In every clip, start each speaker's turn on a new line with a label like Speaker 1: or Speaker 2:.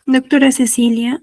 Speaker 1: Doctora Cecilia,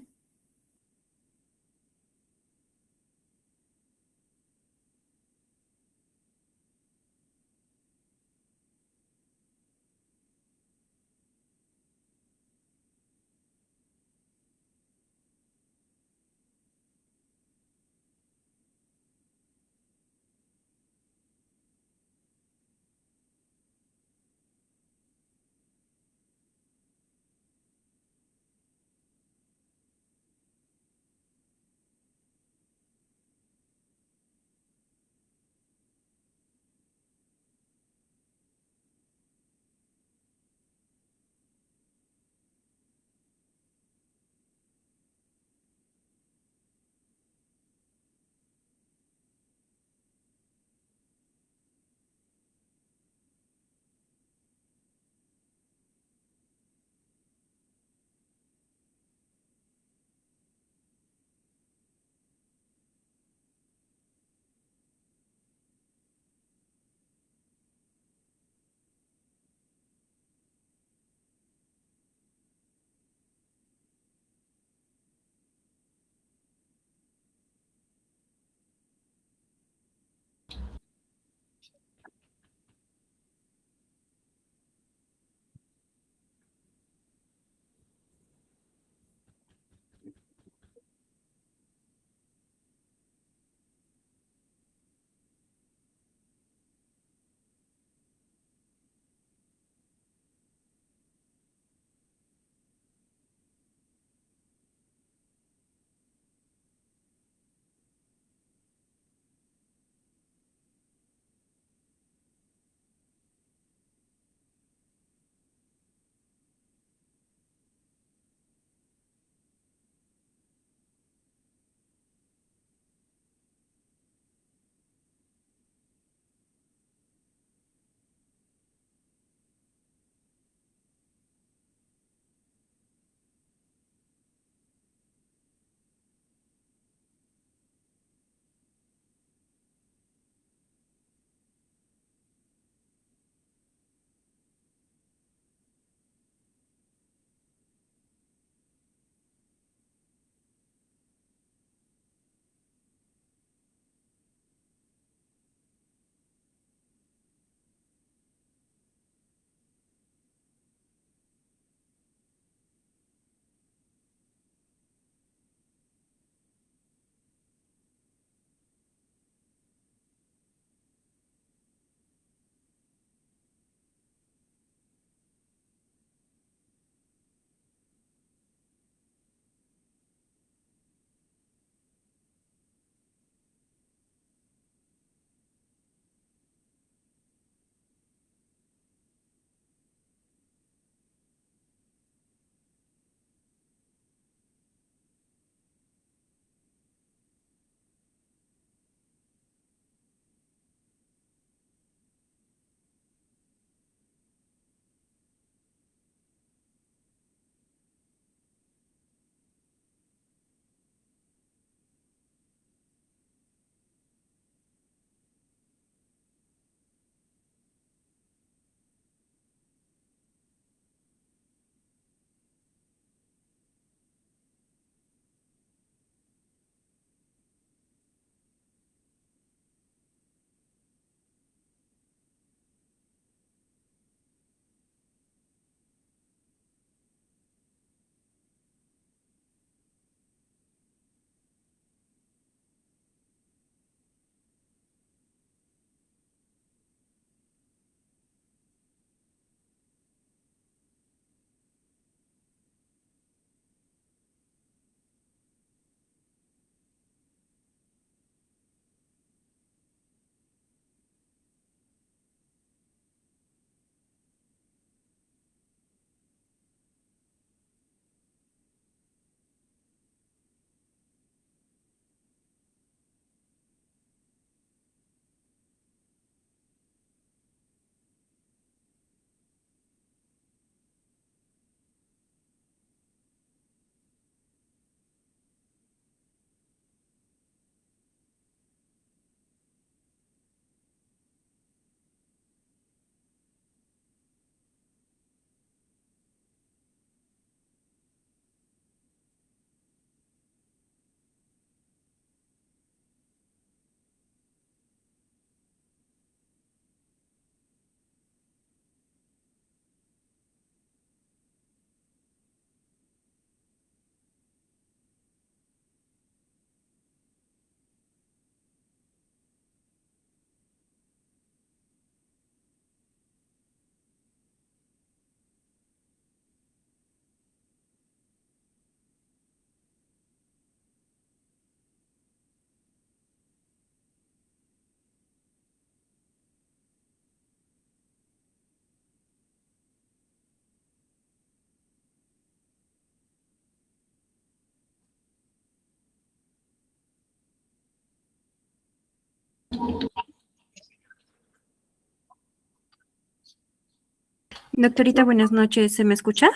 Speaker 1: Doctorita, buenas noches. ¿Se me escucha?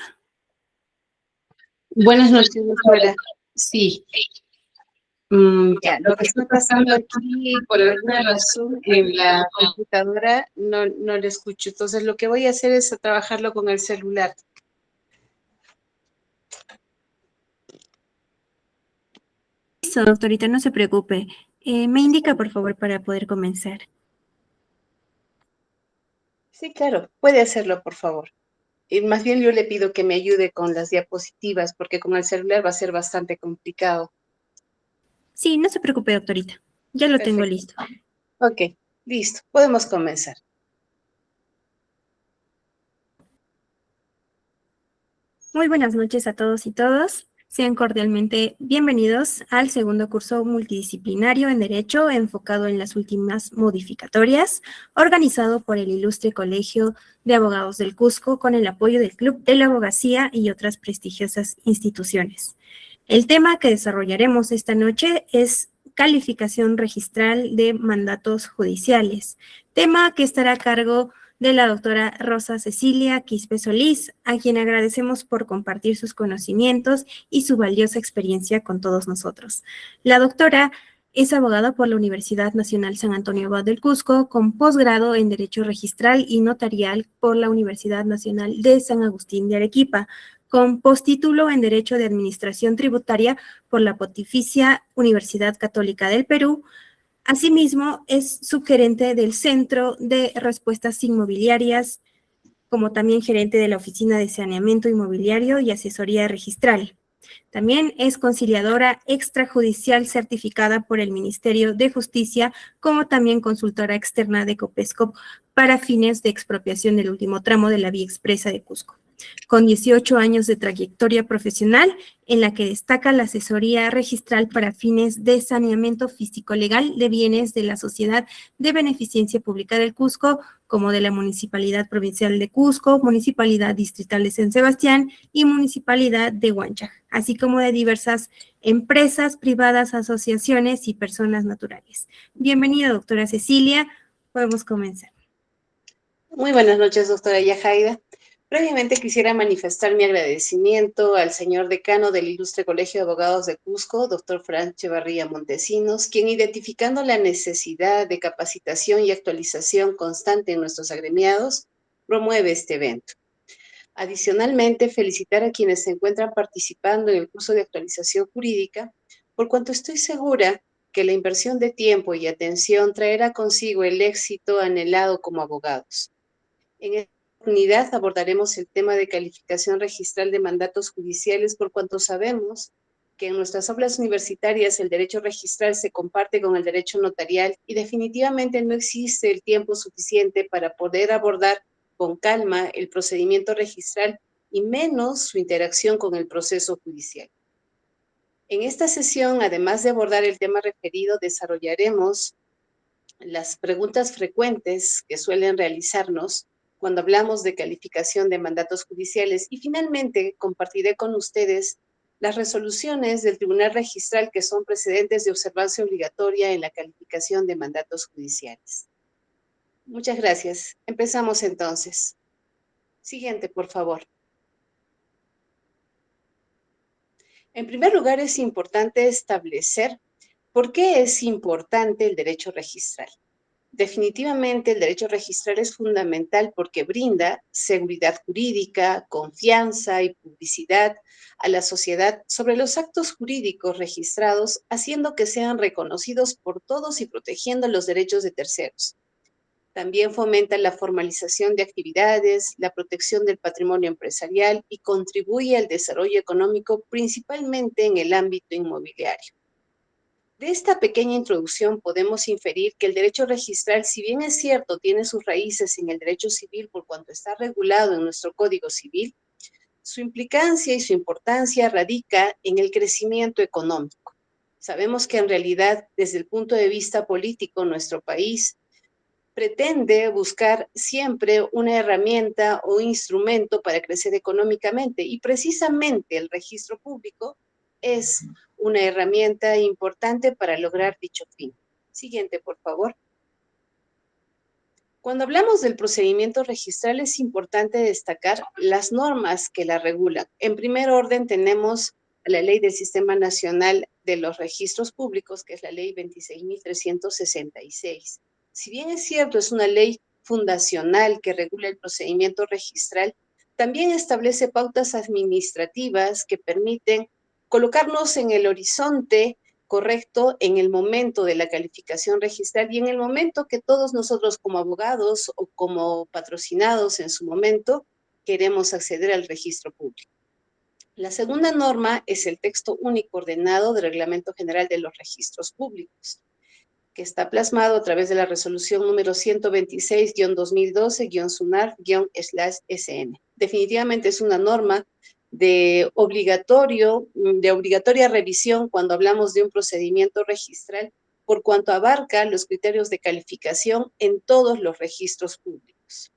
Speaker 2: Buenas noches, doctora. Sí. Ya, lo que está pasando aquí, por alguna razón, en la computadora no lo escucho. Entonces, lo que voy a hacer es trabajarlo con el celular.
Speaker 1: Listo, doctorita, no se preocupe. Me indica, por favor, para poder comenzar.
Speaker 2: Sí, claro, puede hacerlo, por favor. Y más bien yo le pido que me ayude con las diapositivas, porque con el celular va a ser bastante complicado.
Speaker 1: Sí, no se preocupe, doctorita. Ya lo tengo
Speaker 2: Perfecto.
Speaker 1: listo.
Speaker 2: Ok, listo. Podemos comenzar.
Speaker 1: Muy buenas noches a todos y todas. Sean cordialmente bienvenidos al segundo curso multidisciplinario en Derecho enfocado en las últimas modificatorias, organizado por el Ilustre Colegio de Abogados del Cusco con el apoyo del Club de la Abogacía y otras prestigiosas instituciones. El tema que desarrollaremos esta noche es calificación registral de mandatos judiciales, tema que estará a cargo de la doctora Rosa Cecilia Quispe Solís, a quien agradecemos por compartir sus conocimientos y su valiosa experiencia con todos nosotros. La doctora es abogada por la Universidad Nacional San Antonio Abad del Cusco, con posgrado en Derecho Registral y Notarial por la Universidad Nacional de San Agustín de Arequipa, con postítulo en Derecho de Administración Tributaria por la Pontificia Universidad Católica del Perú. Asimismo, es subgerente del Centro de Respuestas Inmobiliarias, como también gerente de la Oficina de Saneamiento Inmobiliario y Asesoría Registral. También es conciliadora extrajudicial certificada por el Ministerio de Justicia, como también consultora externa de Copescop para fines de expropiación del último tramo de la vía expresa de Cusco, con 18 años de trayectoria profesional en la que destaca la asesoría registral para fines de saneamiento físico-legal de bienes de la Sociedad de Beneficencia Pública del Cusco, como de la Municipalidad Provincial de Cusco, Municipalidad Distrital de San Sebastián y Municipalidad de Huancha, así como de diversas empresas privadas, asociaciones y personas naturales. Bienvenida, doctora Cecilia. Podemos comenzar.
Speaker 2: Muy buenas noches, doctora Yajaira. Previamente quisiera manifestar mi agradecimiento al señor decano del Ilustre Colegio de Abogados de Cusco, doctor Fran Echevarría Montesinos, quien identificando la necesidad de capacitación y actualización constante en nuestros agremiados, promueve este evento. Adicionalmente, felicitar a quienes se encuentran participando en el curso de actualización jurídica, por cuanto estoy segura que la inversión de tiempo y atención traerá consigo el éxito anhelado como abogados. En esta oportunidad abordaremos el tema de calificación registral de mandatos judiciales, por cuanto sabemos que en nuestras aulas universitarias el derecho registral se comparte con el derecho notarial y definitivamente no existe el tiempo suficiente para poder abordar con calma el procedimiento registral y menos su interacción con el proceso judicial. En esta sesión, además de abordar el tema referido, desarrollaremos las preguntas frecuentes que suelen realizarnos cuando hablamos de calificación de mandatos judiciales y finalmente compartiré con ustedes las resoluciones del Tribunal Registral que son precedentes de observancia obligatoria en la calificación de mandatos judiciales. Muchas gracias. Empezamos entonces. Siguiente, por favor. En primer lugar, es importante establecer por qué es importante el derecho registral. Definitivamente el derecho registral es fundamental porque brinda seguridad jurídica, confianza y publicidad a la sociedad sobre los actos jurídicos registrados, haciendo que sean reconocidos por todos y protegiendo los derechos de terceros. También fomenta la formalización de actividades, la protección del patrimonio empresarial y contribuye al desarrollo económico, principalmente en el ámbito inmobiliario. De esta pequeña introducción podemos inferir que el derecho registral, si bien es cierto, tiene sus raíces en el derecho civil por cuanto está regulado en nuestro Código Civil, su implicancia y su importancia radica en el crecimiento económico. Sabemos que en realidad, desde el punto de vista político, nuestro país pretende buscar siempre una herramienta o instrumento para crecer económicamente y precisamente el registro público es una herramienta importante para lograr dicho fin. Siguiente, por favor. Cuando hablamos del procedimiento registral es importante destacar las normas que la regulan. En primer orden tenemos la Ley del Sistema Nacional de los Registros Públicos, que es la Ley 26.366. Si bien es cierto, es una ley fundacional que regula el procedimiento registral, también establece pautas administrativas que permiten colocarnos en el horizonte correcto en el momento de la calificación registral y en el momento que todos nosotros como abogados o como patrocinados en su momento queremos acceder al registro público. La segunda norma es el texto único ordenado del Reglamento General de los Registros Públicos, que está plasmado a través de la resolución número 126-2012-SUNAR-SN. Definitivamente es una norma de obligatoria revisión cuando hablamos de un procedimiento registral, por cuanto abarca los criterios de calificación en todos los registros públicos.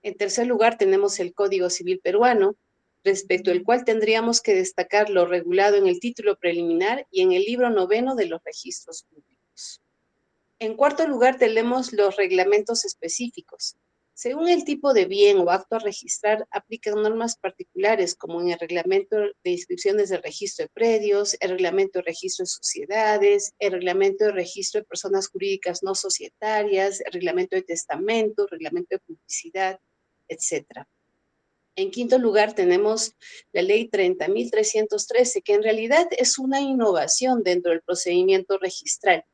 Speaker 2: En tercer lugar, tenemos el Código Civil peruano, respecto al cual tendríamos que destacar lo regulado en el título preliminar y en el libro 9 de los registros públicos. En cuarto lugar, tenemos los reglamentos específicos. Según el tipo de bien o acto a registrar, aplican normas particulares, como en el reglamento de inscripciones del registro de predios, el reglamento de registro de sociedades, el reglamento de registro de personas jurídicas no societarias, el reglamento de testamento, el reglamento de publicidad, etc. En quinto lugar, tenemos la ley 30.313, que en realidad es una innovación dentro del procedimiento registral,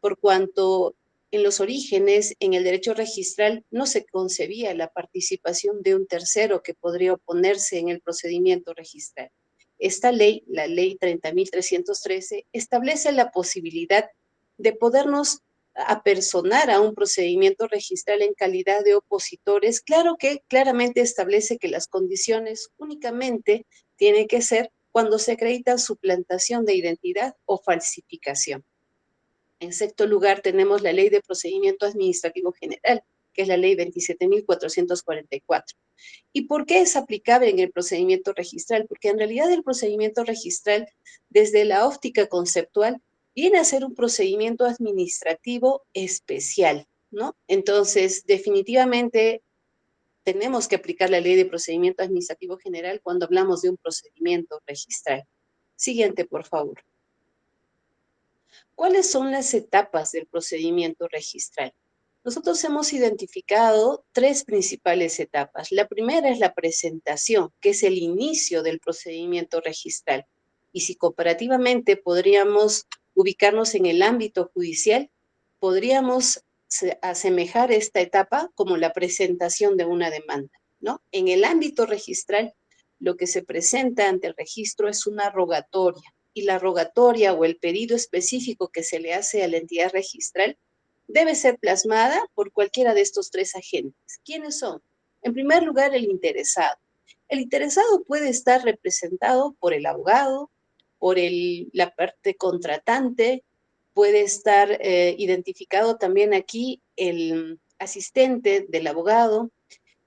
Speaker 2: por cuanto en los orígenes, en el derecho registral, no se concebía la participación de un tercero que podría oponerse en el procedimiento registral. Esta ley, la ley 30.313, establece la posibilidad de podernos apersonar a un procedimiento registral en calidad de opositores. Claro que claramente establece que las condiciones únicamente tienen que ser cuando se acredita suplantación de identidad o falsificación. En sexto lugar, tenemos la Ley de Procedimiento Administrativo General, que es la Ley 27.444. ¿Y por qué es aplicable en el procedimiento registral? Porque en realidad el procedimiento registral, desde la óptica conceptual, viene a ser un procedimiento administrativo especial, ¿no? Entonces, definitivamente tenemos que aplicar la Ley de Procedimiento Administrativo General cuando hablamos de un procedimiento registral. Siguiente, por favor. ¿Cuáles son las etapas del procedimiento registral? Nosotros hemos identificado tres principales etapas. La primera es la presentación, que es el inicio del procedimiento registral. Y si comparativamente podríamos ubicarnos en el ámbito judicial, podríamos asemejar esta etapa como la presentación de una demanda, ¿no? En el ámbito registral, lo que se presenta ante el registro es una rogatoria, y la rogatoria o el pedido específico que se le hace a la entidad registral debe ser plasmada por cualquiera de estos tres agentes. ¿Quiénes son? En primer lugar, el interesado. El interesado puede estar representado por el abogado, por la parte contratante, puede estar identificado también aquí el asistente del abogado,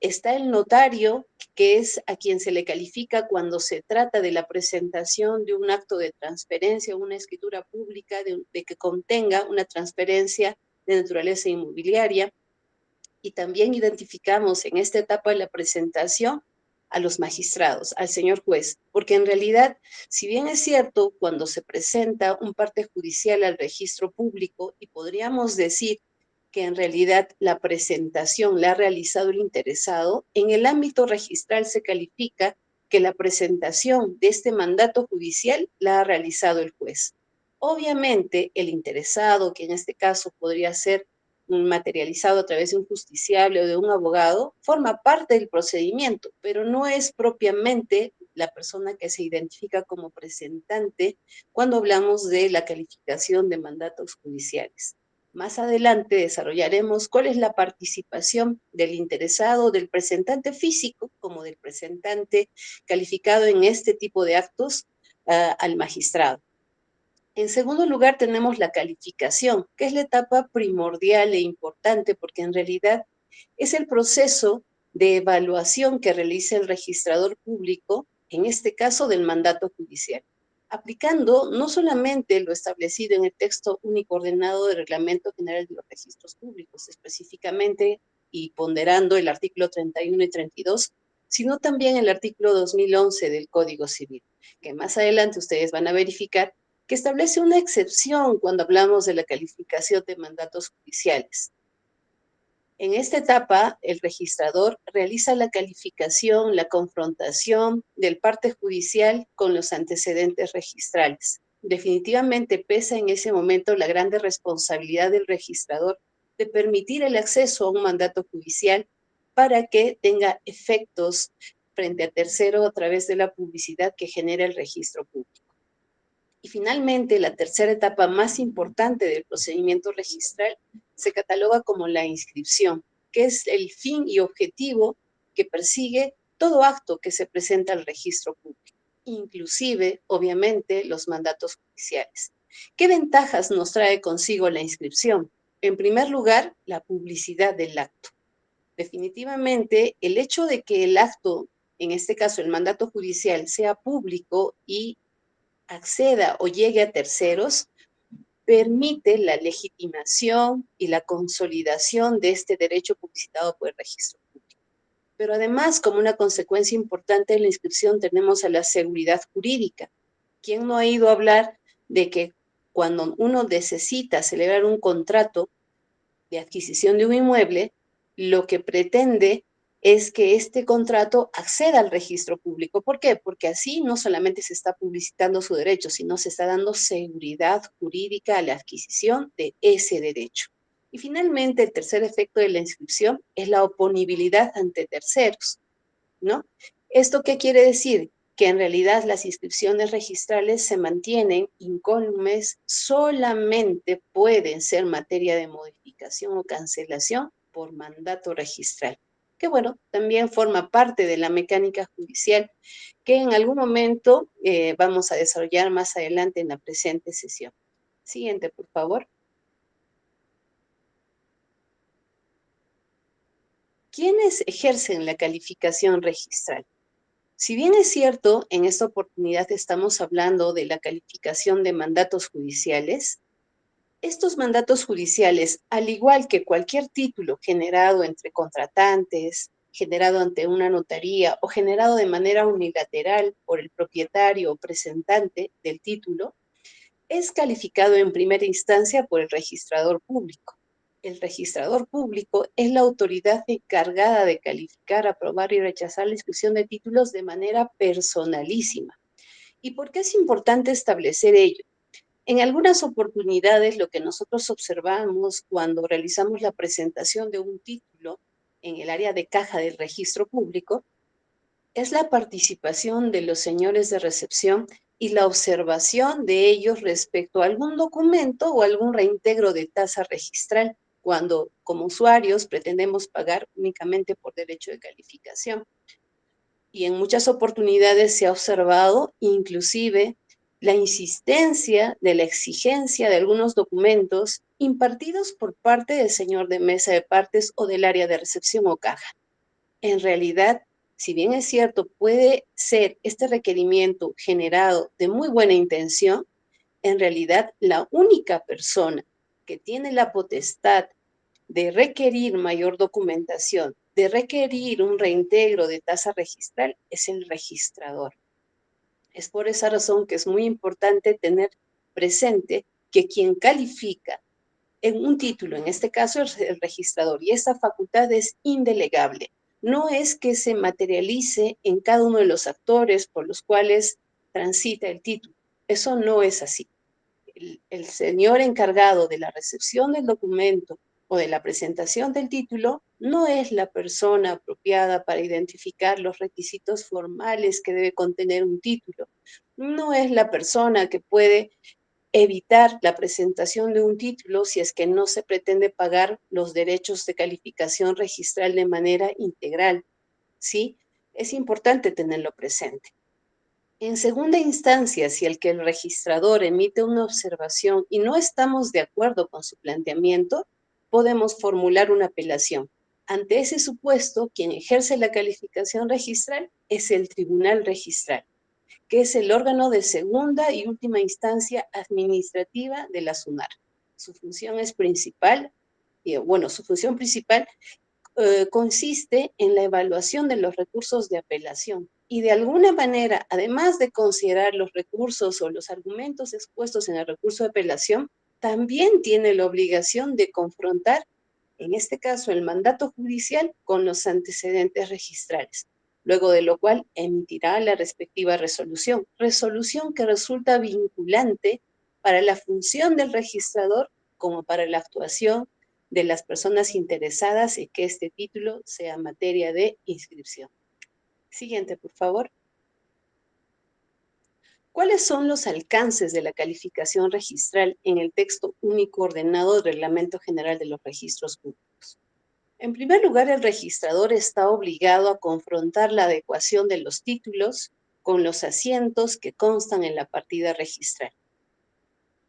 Speaker 2: está el notario, que es a quien se le califica cuando se trata de la presentación de un acto de transferencia, una escritura pública de que contenga una transferencia de naturaleza inmobiliaria. Y también identificamos en esta etapa de la presentación a los magistrados, al señor juez, porque en realidad, si bien es cierto, cuando se presenta un parte judicial al registro público, y podríamos decir que en realidad la presentación la ha realizado el interesado, en el ámbito registral se califica que la presentación de este mandato judicial la ha realizado el juez. Obviamente, el interesado, que en este caso podría ser materializado a través de un justiciable o de un abogado, forma parte del procedimiento, pero no es propiamente la persona que se identifica como presentante cuando hablamos de la calificación de mandatos judiciales. Más adelante desarrollaremos cuál es la participación del interesado, del presentante físico, como del presentante calificado en este tipo de actos al magistrado. En segundo lugar, tenemos la calificación, que es la etapa primordial e importante porque en realidad es el proceso de evaluación que realiza el registrador público, en este caso del mandato judicial, aplicando no solamente lo establecido en el texto único ordenado del Reglamento General de los Registros Públicos, específicamente y ponderando el artículo 31 y 32, sino también el artículo 2011 del Código Civil, que más adelante ustedes van a verificar que establece una excepción cuando hablamos de la calificación de mandatos judiciales. En esta etapa, el registrador realiza la calificación, la confrontación del parte judicial con los antecedentes registrales. Definitivamente pesa en ese momento la grande responsabilidad del registrador de permitir el acceso a un mandato judicial para que tenga efectos frente a tercero a través de la publicidad que genera el registro público. Y finalmente, la tercera etapa más importante del procedimiento registral se cataloga como la inscripción, que es el fin y objetivo que persigue todo acto que se presenta al registro público, inclusive, obviamente, los mandatos judiciales. ¿Qué ventajas nos trae consigo la inscripción? En primer lugar, la publicidad del acto. Definitivamente, el hecho de que el acto, en este caso el mandato judicial, sea público y acceda o llegue a terceros, permite la legitimación y la consolidación de este derecho publicitado por el registro público. Pero además, como una consecuencia importante de la inscripción, tenemos a la seguridad jurídica. ¿Quién no ha ido a hablar de que cuando uno necesita celebrar un contrato de adquisición de un inmueble, lo que pretende es que este contrato acceda al registro público? ¿Por qué? Porque así no solamente se está publicitando su derecho, sino se está dando seguridad jurídica a la adquisición de ese derecho. Y finalmente, el tercer efecto de la inscripción es la oponibilidad ante terceros, ¿no? ¿Esto qué quiere decir? Que en realidad las inscripciones registrales se mantienen incólumes, solamente pueden ser materia de modificación o cancelación por mandato registral, que bueno, también forma parte de la mecánica judicial que en algún momento vamos a desarrollar más adelante en la presente sesión. Siguiente, por favor. ¿Quiénes ejercen la calificación registral? Si bien es cierto, en esta oportunidad estamos hablando de la calificación de mandatos judiciales, estos mandatos judiciales, al igual que cualquier título generado entre contratantes, generado ante una notaría o generado de manera unilateral por el propietario o presentante del título, es calificado en primera instancia por el registrador público. El registrador público es la autoridad encargada de calificar, aprobar y rechazar la inscripción de títulos de manera personalísima. ¿Y por qué es importante establecer ello? En algunas oportunidades, lo que nosotros observamos cuando realizamos la presentación de un título en el área de caja del registro público es la participación de los señores de recepción y la observación de ellos respecto a algún documento o algún reintegro de tasa registral, cuando como usuarios pretendemos pagar únicamente por derecho de calificación. Y en muchas oportunidades se ha observado inclusive la insistencia de la exigencia de algunos documentos impartidos por parte del señor de mesa de partes o del área de recepción o caja. En realidad, si bien es cierto, puede ser este requerimiento generado de muy buena intención, en realidad la única persona que tiene la potestad de requerir mayor documentación, de requerir un reintegro de tasa registral, es el registrador. Es por esa razón que es muy importante tener presente que quien califica en un título, en este caso es el registrador, y esta facultad es indelegable. No es que se materialice en cada uno de los actores por los cuales transita el título. Eso no es así. El señor encargado de la recepción del documento o de la presentación del título no es la persona apropiada para identificar los requisitos formales que debe contener un título. No es la persona que puede evitar la presentación de un título si es que no se pretende pagar los derechos de calificación registral de manera integral, ¿sí? Es importante tenerlo presente. En segunda instancia, si el registrador emite una observación y no estamos de acuerdo con su planteamiento, podemos formular una apelación. Ante ese supuesto, quien ejerce la calificación registral es el tribunal registral, que es el órgano de segunda y última instancia administrativa de la SUNAR. Su función es principal, su función principal consiste en la evaluación de los recursos de apelación y de alguna manera, además de considerar los recursos o los argumentos expuestos en el recurso de apelación, también tiene la obligación de confrontar, en este caso, el mandato judicial con los antecedentes registrales, luego de lo cual emitirá la respectiva resolución, resolución que resulta vinculante para la función del registrador como para la actuación de las personas interesadas en que este título sea materia de inscripción. Siguiente, por favor. ¿Cuáles son los alcances de la calificación registral en el texto único ordenado del Reglamento General de los Registros Públicos? En primer lugar, el registrador está obligado a confrontar la adecuación de los títulos con los asientos que constan en la partida registral.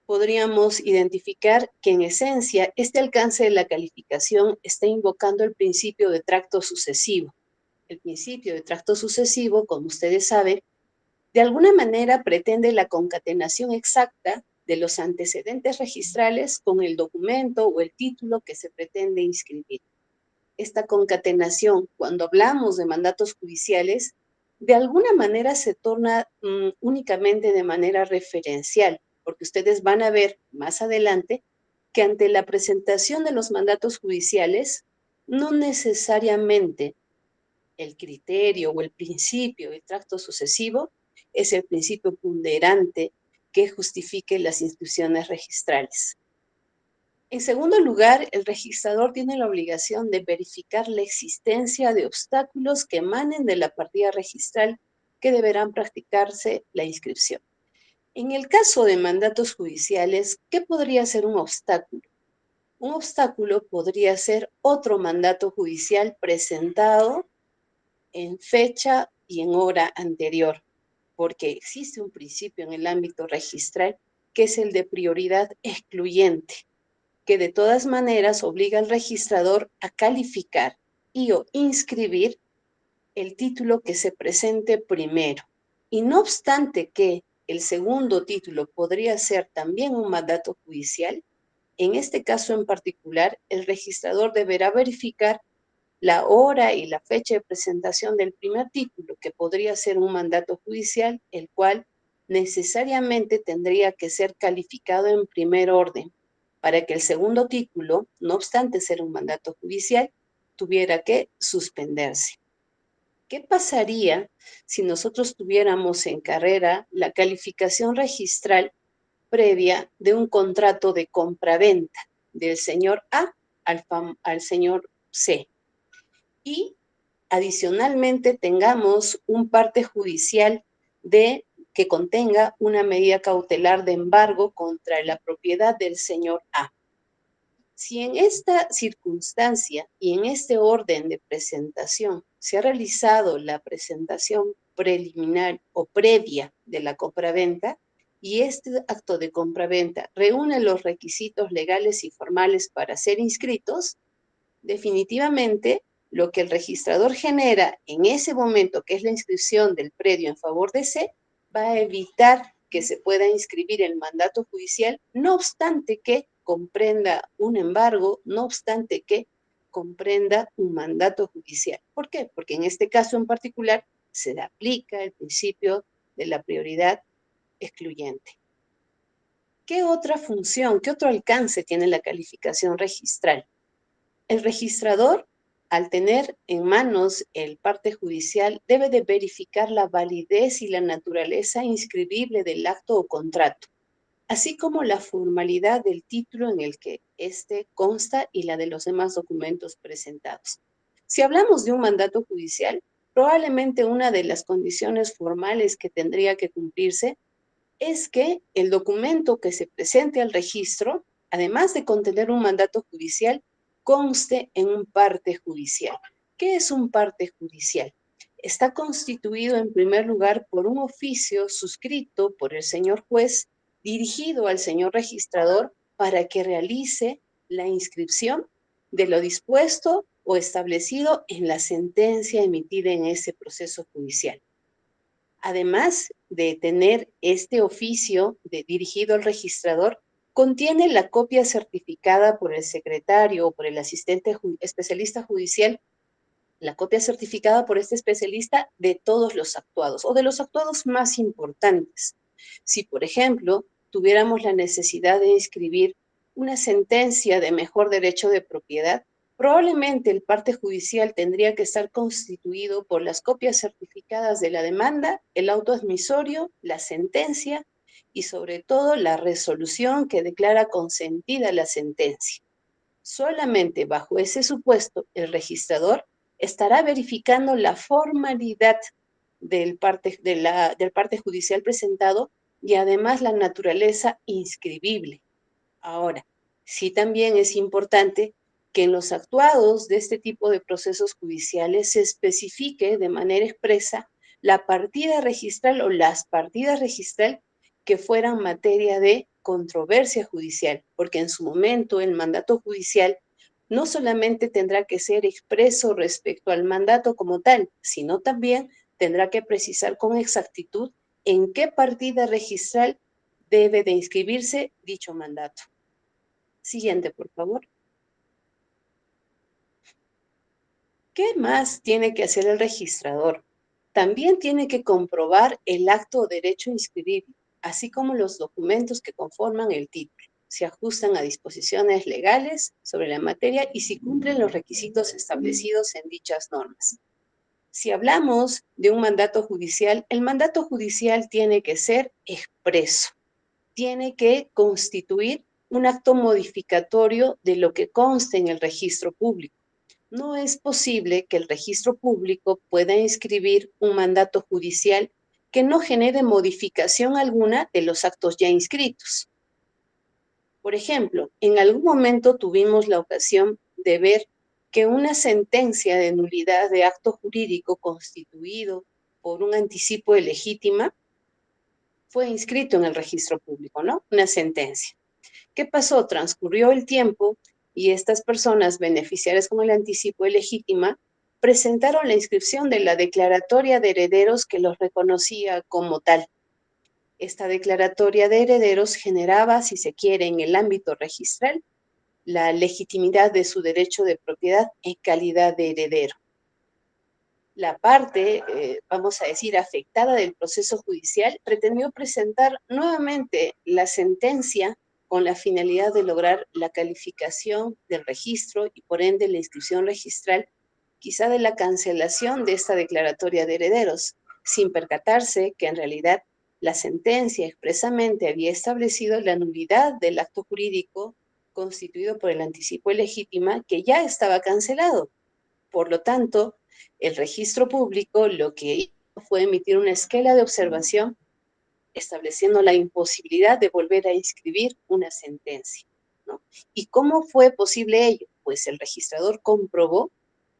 Speaker 2: Podríamos identificar que en esencia este alcance de la calificación está invocando el principio de tracto sucesivo. El principio de tracto sucesivo, como ustedes saben, de alguna manera pretende la concatenación exacta de los antecedentes registrales con el documento o el título que se pretende inscribir. Esta concatenación, cuando hablamos de mandatos judiciales, de alguna manera se torna únicamente de manera referencial, porque ustedes van a ver más adelante que ante la presentación de los mandatos judiciales, no necesariamente el criterio o el principio de tracto sucesivo es el principio ponderante que justifique las inscripciones registrales. En segundo lugar, el registrador tiene la obligación de verificar la existencia de obstáculos que emanen de la partida registral que deberán practicarse la inscripción. En el caso de mandatos judiciales, ¿qué podría ser un obstáculo? Un obstáculo podría ser otro mandato judicial presentado en fecha y en hora anterior, porque existe un principio en el ámbito registral que es el de prioridad excluyente, que de todas maneras obliga al registrador a calificar y o inscribir el título que se presente primero. Y no obstante que el segundo título podría ser también un mandato judicial, en este caso en particular, el registrador deberá verificar la hora y la fecha de presentación del primer título, que podría ser un mandato judicial, el cual necesariamente tendría que ser calificado en primer orden, para que el segundo título, no obstante ser un mandato judicial, tuviera que suspenderse. ¿Qué pasaría si nosotros tuviéramos en carrera la calificación registral previa de un contrato de compraventa del señor A al señor C? Y adicionalmente tengamos un parte judicial que contenga una medida cautelar de embargo contra la propiedad del señor A. Si en esta circunstancia y en este orden de presentación se ha realizado la presentación preliminar o previa de la compraventa y este acto de compraventa reúne los requisitos legales y formales para ser inscritos, definitivamente lo que el registrador genera en ese momento, que es la inscripción del predio en favor de C, va a evitar que se pueda inscribir el mandato judicial, no obstante que comprenda un embargo, no obstante que comprenda un mandato judicial. ¿Por qué? Porque en este caso en particular se aplica el principio de la prioridad excluyente. ¿Qué otra función, qué otro alcance tiene la calificación registral? El registrador, al tener en manos el parte judicial, debe de verificar la validez y la naturaleza inscribible del acto o contrato, así como la formalidad del título en el que éste consta y la de los demás documentos presentados. Si hablamos de un mandato judicial, probablemente una de las condiciones formales que tendría que cumplirse es que el documento que se presente al registro, además de contener un mandato judicial, conste en un parte judicial. ¿Qué es un parte judicial? Está constituido en primer lugar por un oficio suscrito por el señor juez dirigido al señor registrador para que realice la inscripción de lo dispuesto o establecido en la sentencia emitida en ese proceso judicial. Además de tener este oficio dirigido al registrador, contiene la copia certificada por el secretario o por el asistente especialista judicial, la copia certificada por este especialista de todos los actuados o de los actuados más importantes. Si, por ejemplo, tuviéramos la necesidad de inscribir una sentencia de mejor derecho de propiedad, probablemente el parte judicial tendría que estar constituido por las copias certificadas de la demanda, el auto admisorio, la sentencia y sobre todo la resolución que declara consentida la sentencia. Solamente bajo ese supuesto, el registrador estará verificando la formalidad del parte judicial presentado y además la naturaleza inscribible. Ahora, sí también es importante que en los actuados de este tipo de procesos judiciales se especifique de manera expresa la partida registral o las partidas registral que fueran materia de controversia judicial, porque en su momento el mandato judicial no solamente tendrá que ser expreso respecto al mandato como tal, sino también tendrá que precisar con exactitud en qué partida registral debe de inscribirse dicho mandato. Siguiente, por favor. ¿Qué más tiene que hacer el registrador? También tiene que comprobar el acto o derecho inscribible, así como los documentos que conforman el título, si ajustan a disposiciones legales sobre la materia y si cumplen los requisitos establecidos en dichas normas. Si hablamos de un mandato judicial, el mandato judicial tiene que ser expreso, tiene que constituir un acto modificatorio de lo que consta en el registro público. No es posible que el registro público pueda inscribir un mandato judicial que no genere modificación alguna de los actos ya inscritos. Por ejemplo, en algún momento tuvimos la ocasión de ver que una sentencia de nulidad de acto jurídico constituido por un anticipo de legítima fue inscrito en el registro público, ¿no? Una sentencia. ¿Qué pasó? Transcurrió el tiempo y estas personas beneficiarias con el anticipo de legítima presentaron la inscripción de la declaratoria de herederos que los reconocía como tal. Esta declaratoria de herederos generaba, si se quiere, en el ámbito registral, la legitimidad de su derecho de propiedad en calidad de heredero. La parte, vamos a decir, afectada del proceso judicial, pretendió presentar nuevamente la sentencia con la finalidad de lograr la calificación del registro y por ende la inscripción registral, quizá de la cancelación de esta declaratoria de herederos, sin percatarse que en realidad la sentencia expresamente había establecido la nulidad del acto jurídico constituido por el anticipo de legítima que ya estaba cancelado. Por lo tanto, el registro público lo que hizo fue emitir una esquela de observación estableciendo la imposibilidad de volver a inscribir una sentencia, ¿no? ¿Y cómo fue posible ello? Pues el registrador comprobó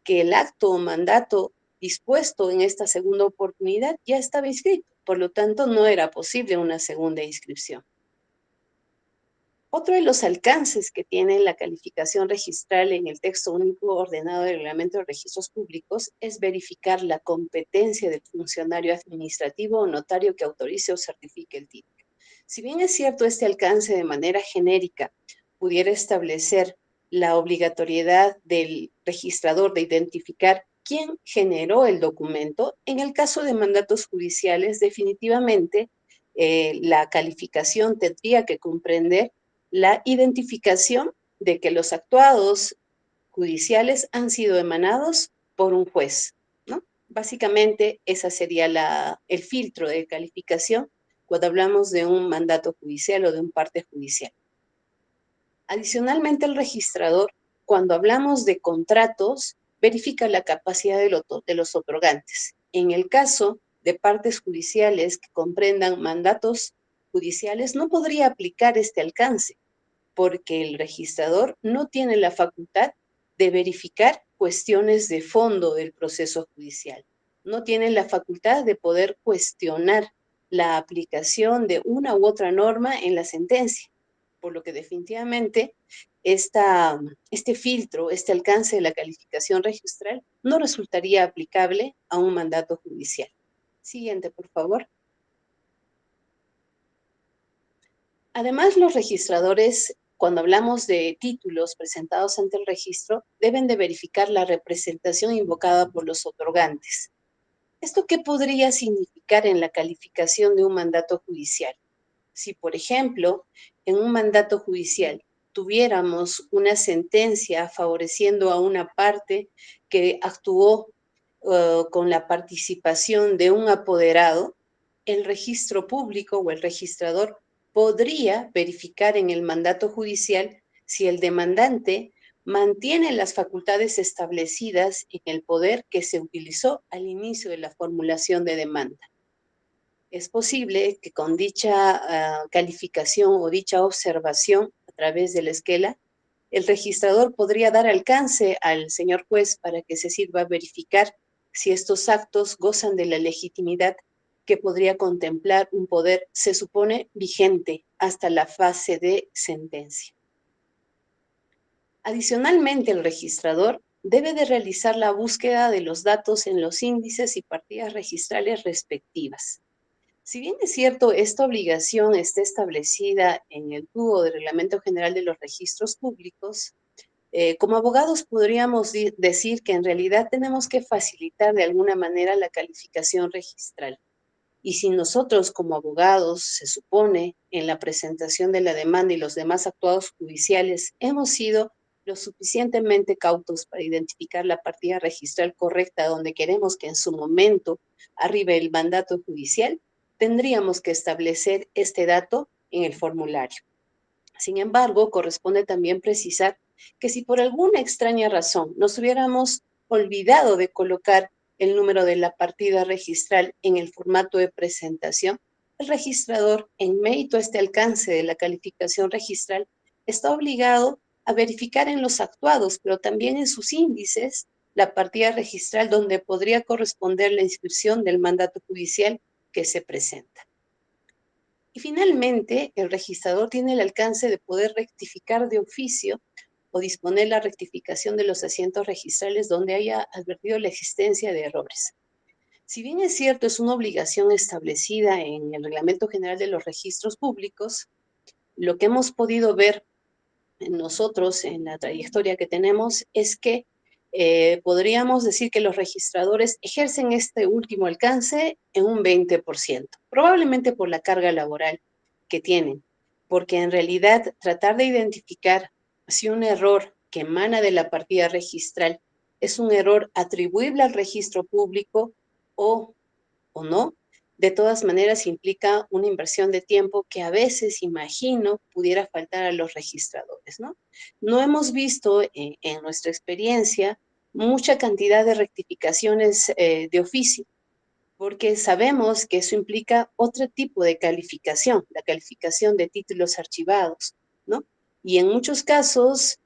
Speaker 2: que el acto o mandato dispuesto en esta segunda oportunidad ya estaba inscrito, por lo tanto no era posible una segunda inscripción. Otro de los alcances que tiene la calificación registral en el texto único ordenado del reglamento de registros públicos es verificar la competencia del funcionario administrativo o notario que autorice o certifique el título. Si bien es cierto, este alcance de manera genérica pudiera establecer la obligatoriedad del registrador de identificar quién generó el documento, en el caso de mandatos judiciales, definitivamente la calificación tendría que comprender la identificación de que los actuados judiciales han sido emanados por un juez, ¿no? Básicamente, ese sería el filtro de calificación cuando hablamos de un mandato judicial o de un parte judicial. Adicionalmente, el registrador, cuando hablamos de contratos, verifica la capacidad de los otorgantes. En el caso de partes judiciales que comprendan mandatos judiciales, no podría aplicar este alcance, porque el registrador no tiene la facultad de verificar cuestiones de fondo del proceso judicial. No tiene la facultad de poder cuestionar la aplicación de una u otra norma en la sentencia, por lo que definitivamente este filtro, este alcance de la calificación registral no resultaría aplicable a un mandato judicial. Siguiente, por favor. Además, los registradores, cuando hablamos de títulos presentados ante el registro, deben de verificar la representación invocada por los otorgantes. ¿Esto qué podría significar en la calificación de un mandato judicial? Si, por ejemplo, en un mandato judicial tuviéramos una sentencia favoreciendo a una parte que actuó con la participación de un apoderado, el registro público o el registrador podría verificar en el mandato judicial si el demandante mantiene las facultades establecidas en el poder que se utilizó al inicio de la formulación de demanda. Es posible que con dicha calificación o dicha observación a través de la esquela, el registrador podría dar alcance al señor juez para que se sirva a verificar si estos actos gozan de la legitimidad que podría contemplar un poder, se supone, vigente hasta la fase de sentencia. Adicionalmente, el registrador debe de realizar la búsqueda de los datos en los índices y partidas registrales respectivas. Si bien es cierto, esta obligación está establecida en el TUO del Reglamento General de los Registros Públicos, como abogados podríamos decir que en realidad tenemos que facilitar de alguna manera la calificación registral. Y si nosotros como abogados, se supone, en la presentación de la demanda y los demás actuados judiciales, hemos sido lo suficientemente cautos para identificar la partida registral correcta donde queremos que en su momento arribe el mandato judicial, tendríamos que establecer este dato en el formulario. Sin embargo, corresponde también precisar que si por alguna extraña razón nos hubiéramos olvidado de colocar el número de la partida registral en el formato de presentación, el registrador, en mérito a este alcance de la calificación registral, está obligado a verificar en los actuados, pero también en sus índices, la partida registral donde podría corresponder la inscripción del mandato judicial que se presenta. Y finalmente, el registrador tiene el alcance de poder rectificar de oficio o disponer la rectificación de los asientos registrales donde haya advertido la existencia de errores. Si bien es cierto, es una obligación establecida en el Reglamento General de los Registros Públicos, lo que hemos podido ver nosotros en la trayectoria que tenemos es que podríamos decir que los registradores ejercen este último alcance en un 20%, probablemente por la carga laboral que tienen, porque en realidad tratar de identificar si un error que emana de la partida registral es un error atribuible al registro público o no, de todas maneras implica una inversión de tiempo que a veces, imagino, pudiera faltar a los registradores, ¿no? No hemos visto en nuestra experiencia mucha cantidad de rectificaciones de oficio, porque sabemos que eso implica otro tipo de calificación, la calificación de títulos archivados, ¿no? Y en muchos casos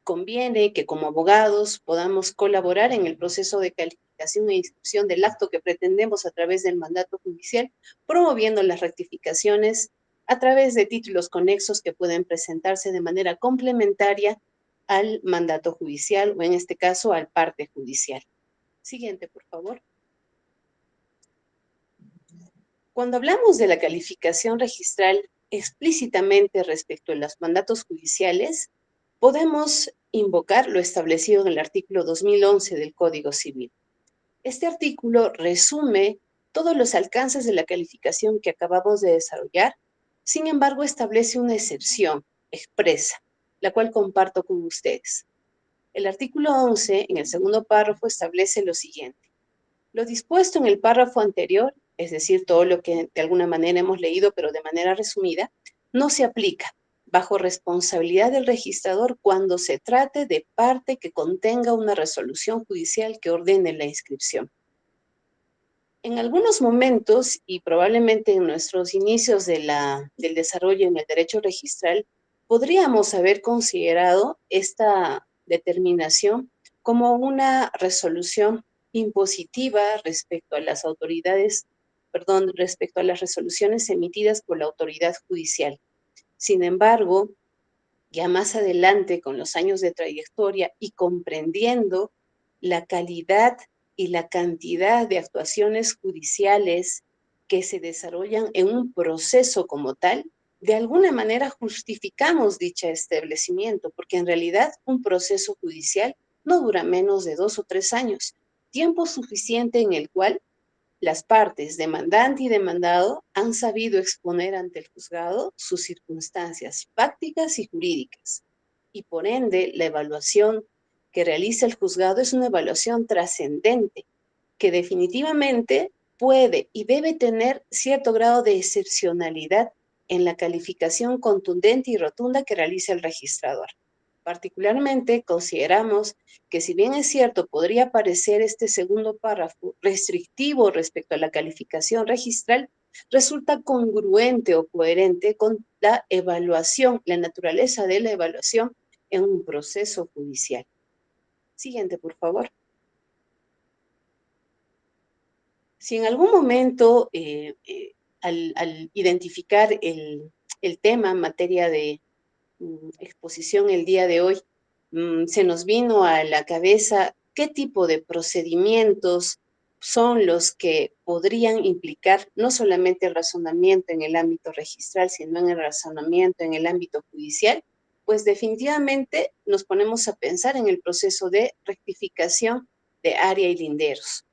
Speaker 2: conviene que como abogados podamos colaborar en el proceso de calificación e inscripción del acto que pretendemos a través del mandato judicial, promoviendo las rectificaciones a través de títulos conexos que pueden presentarse de manera complementaria al mandato judicial o en este caso al parte judicial. Siguiente, por favor. Cuando hablamos de la calificación registral explícitamente respecto a los mandatos judiciales, podemos invocar lo establecido en el artículo 2011 del Código Civil. Este artículo resume todos los alcances de la calificación que acabamos de desarrollar, sin embargo establece una excepción expresa, la cual comparto con ustedes. El artículo 11, en el segundo párrafo, establece lo siguiente. Lo dispuesto en el párrafo anterior, es decir, todo lo que de alguna manera hemos leído, pero de manera resumida, no se aplica bajo responsabilidad del registrador cuando se trate de parte que contenga una resolución judicial que ordene la inscripción. En algunos momentos, y probablemente en nuestros inicios del desarrollo en el derecho registral, podríamos haber considerado esta determinación como una resolución impositiva respecto a las respecto a las resoluciones emitidas por la autoridad judicial. Sin embargo, ya más adelante, con los años de trayectoria y comprendiendo la calidad y la cantidad de actuaciones judiciales que se desarrollan en un proceso como tal, de alguna manera justificamos dicho establecimiento, porque en realidad un proceso judicial no dura menos de 2 o 3 años, tiempo suficiente en el cual las partes, demandante y demandado, han sabido exponer ante el juzgado sus circunstancias fácticas y jurídicas. Y por ende, la evaluación que realiza el juzgado es una evaluación trascendente, que definitivamente puede y debe tener cierto grado de excepcionalidad en la calificación contundente y rotunda que realiza el registrador. Particularmente consideramos que, si bien es cierto, podría parecer este segundo párrafo restrictivo respecto a la calificación registral, resulta congruente o coherente con la evaluación, la naturaleza de la evaluación en un proceso judicial. Siguiente, por favor. Si en algún momento, al identificar el tema en materia de exposición el día de hoy, se nos vino a la cabeza qué tipo de procedimientos son los que podrían implicar no solamente el razonamiento en el ámbito registral, sino en el razonamiento en el ámbito judicial, pues definitivamente nos ponemos a pensar en el proceso de rectificación de área y linderos.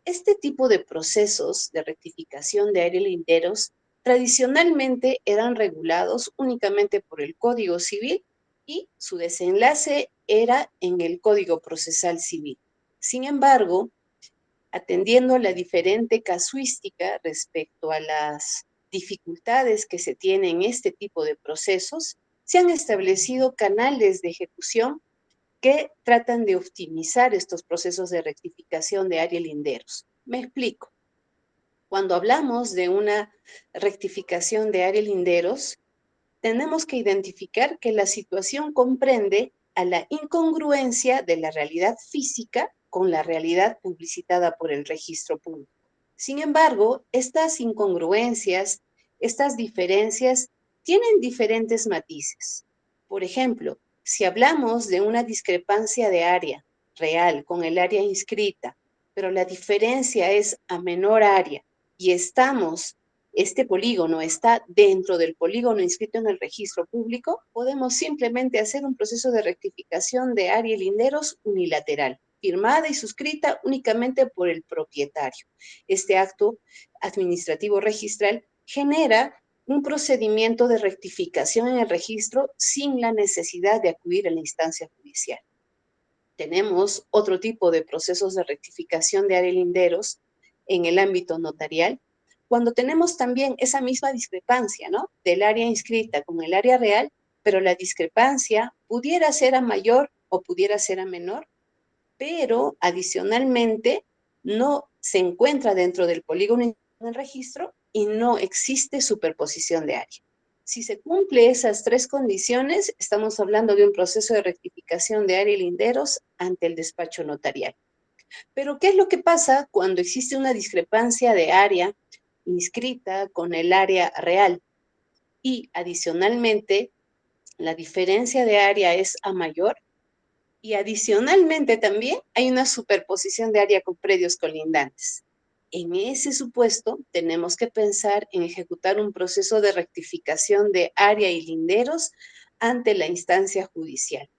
Speaker 2: Este tipo de procesos de rectificación de área y linderos tradicionalmente eran regulados únicamente por el Código Civil y su desenlace era en el Código Procesal Civil. Sin embargo, atendiendo la diferente casuística respecto a las dificultades que se tienen en este tipo de procesos, se han establecido canales de ejecución que tratan de optimizar estos procesos de rectificación de área y linderos. Me explico. Cuando hablamos de una rectificación de área y linderos, tenemos que identificar que la situación comprende a la incongruencia de la realidad física con la realidad publicitada por el registro público. Sin embargo, estas incongruencias, estas diferencias, tienen diferentes matices. Por ejemplo, si hablamos de una discrepancia de área real con el área inscrita, pero la diferencia es a menor área y este polígono está dentro del polígono inscrito en el registro público, podemos simplemente hacer un proceso de rectificación de área y linderos unilateral, firmada y suscrita únicamente por el propietario. Este acto administrativo registral genera un procedimiento de rectificación en el registro sin la necesidad de acudir a la instancia judicial. Tenemos otro tipo de procesos de rectificación de área y linderos en el ámbito notarial, cuando tenemos también esa misma discrepancia, ¿no?, del área inscrita con el área real, pero la discrepancia pudiera ser a mayor o pudiera ser a menor, pero adicionalmente no se encuentra dentro del polígono en el registro y no existe superposición de área. Si se cumple esas tres condiciones, estamos hablando de un proceso de rectificación de área y linderos ante el despacho notarial. Pero, ¿qué es lo que pasa cuando existe una discrepancia de área inscrita con el área real? Y adicionalmente, la diferencia de área es a mayor. Y adicionalmente también hay una superposición de área con predios colindantes. En ese supuesto, tenemos que pensar en ejecutar un proceso de rectificación de área y linderos ante la instancia judicial.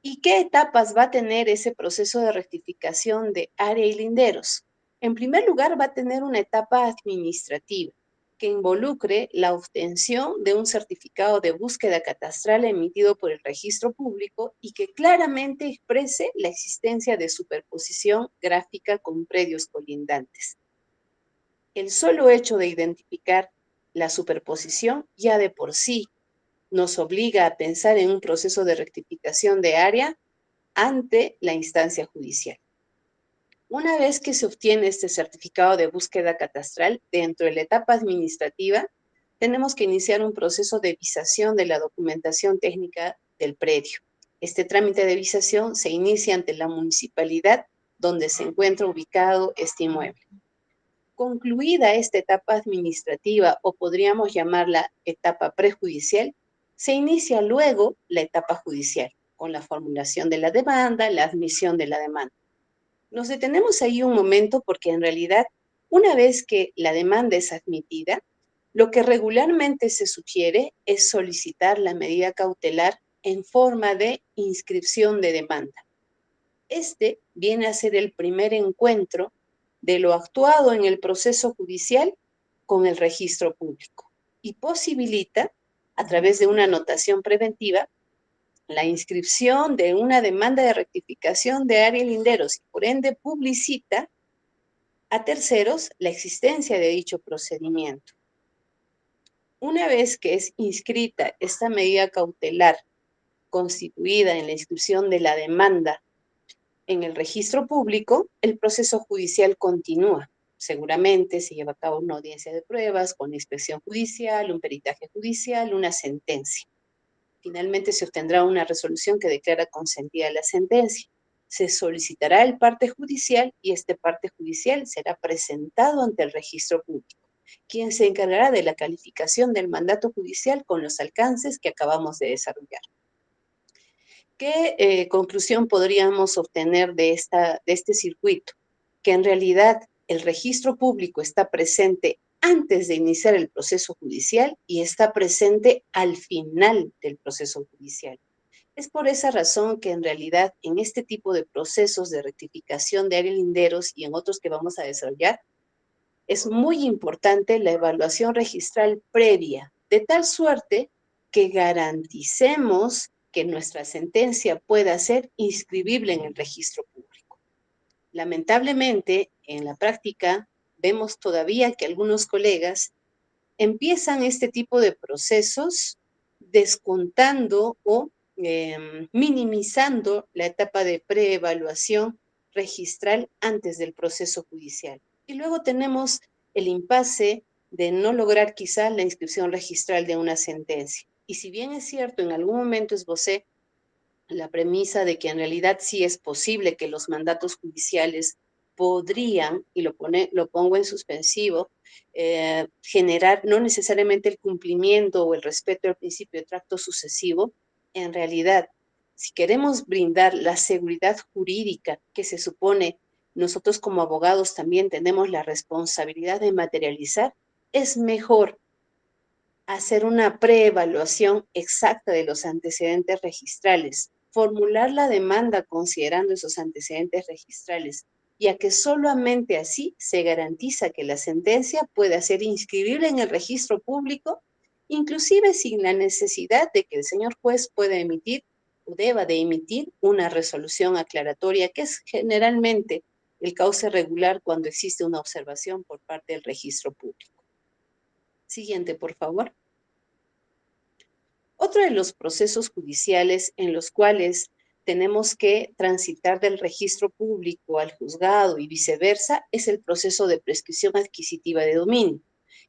Speaker 2: ¿Y qué etapas va a tener ese proceso de rectificación de área y linderos? En primer lugar, va a tener una etapa administrativa que involucre la obtención de un certificado de búsqueda catastral emitido por el registro público y que claramente exprese la existencia de superposición gráfica con predios colindantes. El solo hecho de identificar la superposición ya de por sí nos obliga a pensar en un proceso de rectificación de área ante la instancia judicial. Una vez que se obtiene este certificado de búsqueda catastral, dentro de la etapa administrativa, tenemos que iniciar un proceso de visación de la documentación técnica del predio. Este trámite de visación se inicia ante la municipalidad donde se encuentra ubicado este inmueble. Concluida esta etapa administrativa, o podríamos llamarla etapa prejudicial, se inicia luego la etapa judicial, con la formulación de la demanda, la admisión de la demanda. Nos detenemos ahí un momento porque en realidad, una vez que la demanda es admitida, Lo que regularmente se sugiere es solicitar la medida cautelar en forma de inscripción de demanda. Este viene a ser el primer encuentro de lo actuado en el proceso judicial con el registro público y posibilita, a través de una anotación preventiva, la inscripción de una demanda de rectificación de Ariel Linderos y por ende publicita a terceros la existencia de dicho procedimiento. Una vez que es inscrita esta medida cautelar constituida en la inscripción de la demanda en el registro público, el proceso judicial continúa. Seguramente se lleva a cabo una audiencia de pruebas con inspección judicial, un peritaje judicial, una sentencia. Finalmente se obtendrá una resolución que declara consentida la sentencia. Se solicitará el parte judicial y este parte judicial será presentado ante el registro público, quien se encargará de la calificación del mandato judicial con los alcances que acabamos de desarrollar. ¿Qué conclusión podríamos obtener de este circuito? Que en realidad el registro público está presente antes de iniciar el proceso judicial y está presente al final del proceso judicial. Es por esa razón que en realidad en este tipo de procesos de rectificación de Ariel Linderos y en otros que vamos a desarrollar, es muy importante la evaluación registral previa, de tal suerte que garanticemos que nuestra sentencia pueda ser inscribible en el registro público. Lamentablemente, en la práctica, vemos todavía que algunos colegas empiezan este tipo de procesos descontando o minimizando la etapa de preevaluación registral antes del proceso judicial. Y luego tenemos el impasse de no lograr quizá la inscripción registral de una sentencia. Y si bien es cierto, en algún momento esbocé la premisa de que en realidad sí es posible que los mandatos judiciales podrían, y lo pongo en suspensivo, generar no necesariamente el cumplimiento o el respeto al principio de tracto sucesivo. En realidad, si queremos brindar la seguridad jurídica que se supone nosotros como abogados también tenemos la responsabilidad de materializar, es mejor hacer una preevaluación exacta de los antecedentes registrales, formular la demanda considerando esos antecedentes registrales, ya que solamente así se garantiza que la sentencia pueda ser inscribible en el registro público, inclusive sin la necesidad de que el señor juez pueda emitir o deba de emitir una resolución aclaratoria, que es generalmente el cauce regular cuando existe una observación por parte del registro público. Siguiente, por favor. Otro de los procesos judiciales en los cuales tenemos que transitar del registro público al juzgado y viceversa es el proceso de prescripción adquisitiva de dominio,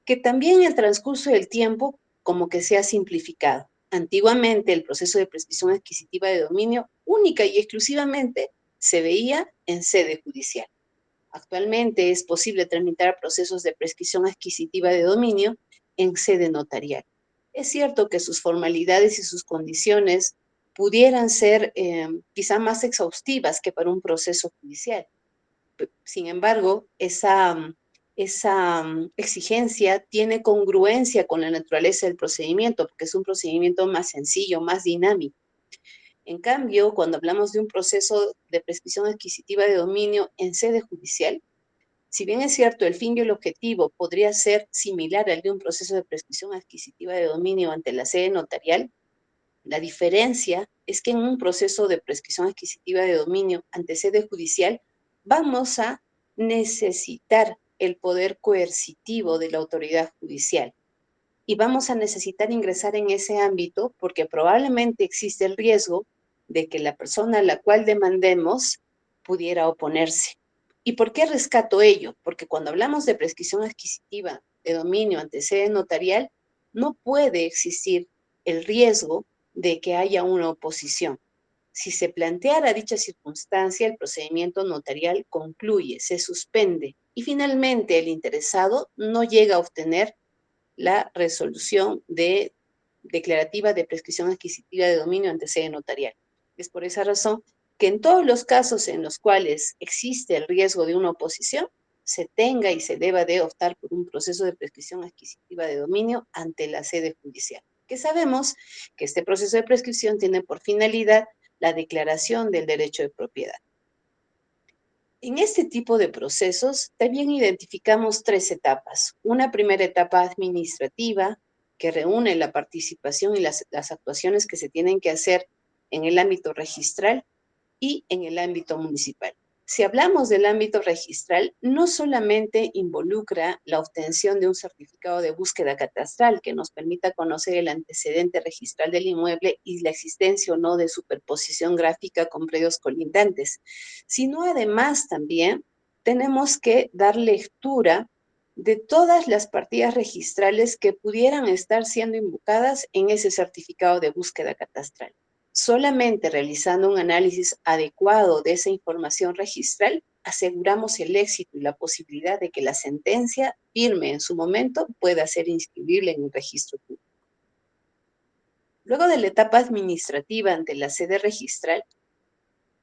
Speaker 2: que también en el transcurso del tiempo como que se ha simplificado. Antiguamente el proceso de prescripción adquisitiva de dominio única y exclusivamente se veía en sede judicial. Actualmente es posible tramitar procesos de prescripción adquisitiva de dominio en sede notarial. Es cierto que sus formalidades y sus condiciones pudieran ser quizá más exhaustivas que para un proceso judicial. Sin embargo, esa exigencia tiene congruencia con la naturaleza del procedimiento, porque es un procedimiento más sencillo, más dinámico. En cambio, cuando hablamos de un proceso de prescripción adquisitiva de dominio en sede judicial, si bien es cierto, el fin y el objetivo podría ser similar al de un proceso de prescripción adquisitiva de dominio ante la sede notarial, la diferencia es que en un proceso de prescripción adquisitiva de dominio ante sede judicial vamos a necesitar el poder coercitivo de la autoridad judicial. Y vamos a necesitar ingresar en ese ámbito porque probablemente existe el riesgo de que la persona a la cual demandemos pudiera oponerse. ¿Y por qué rescato ello? Porque cuando hablamos de prescripción adquisitiva de dominio ante sede notarial, no puede existir el riesgo de que haya una oposición. Si se planteara dicha circunstancia, el procedimiento notarial concluye, se suspende y finalmente el interesado no llega a obtener la resolución declarativa de prescripción adquisitiva de dominio ante sede notarial. Es por esa razón que en todos los casos en los cuales existe el riesgo de una oposición, se tenga y se deba de optar por un proceso de prescripción adquisitiva de dominio ante la sede judicial, que sabemos que este proceso de prescripción tiene por finalidad la declaración del derecho de propiedad. En este tipo de procesos también identificamos tres etapas. Una primera etapa administrativa que reúne la participación y las actuaciones que se tienen que hacer en el ámbito registral y en el ámbito municipal. Si hablamos del ámbito registral, no solamente involucra la obtención de un certificado de búsqueda catastral que nos permita conocer el antecedente registral del inmueble y la existencia o no de superposición gráfica con predios colindantes, sino además también tenemos que dar lectura de todas las partidas registrales que pudieran estar siendo invocadas en ese certificado de búsqueda catastral. Solamente realizando un análisis adecuado de esa información registral, aseguramos el éxito y la posibilidad de que la sentencia firme en su momento pueda ser inscribible en el registro público. Luego de la etapa administrativa ante la sede registral,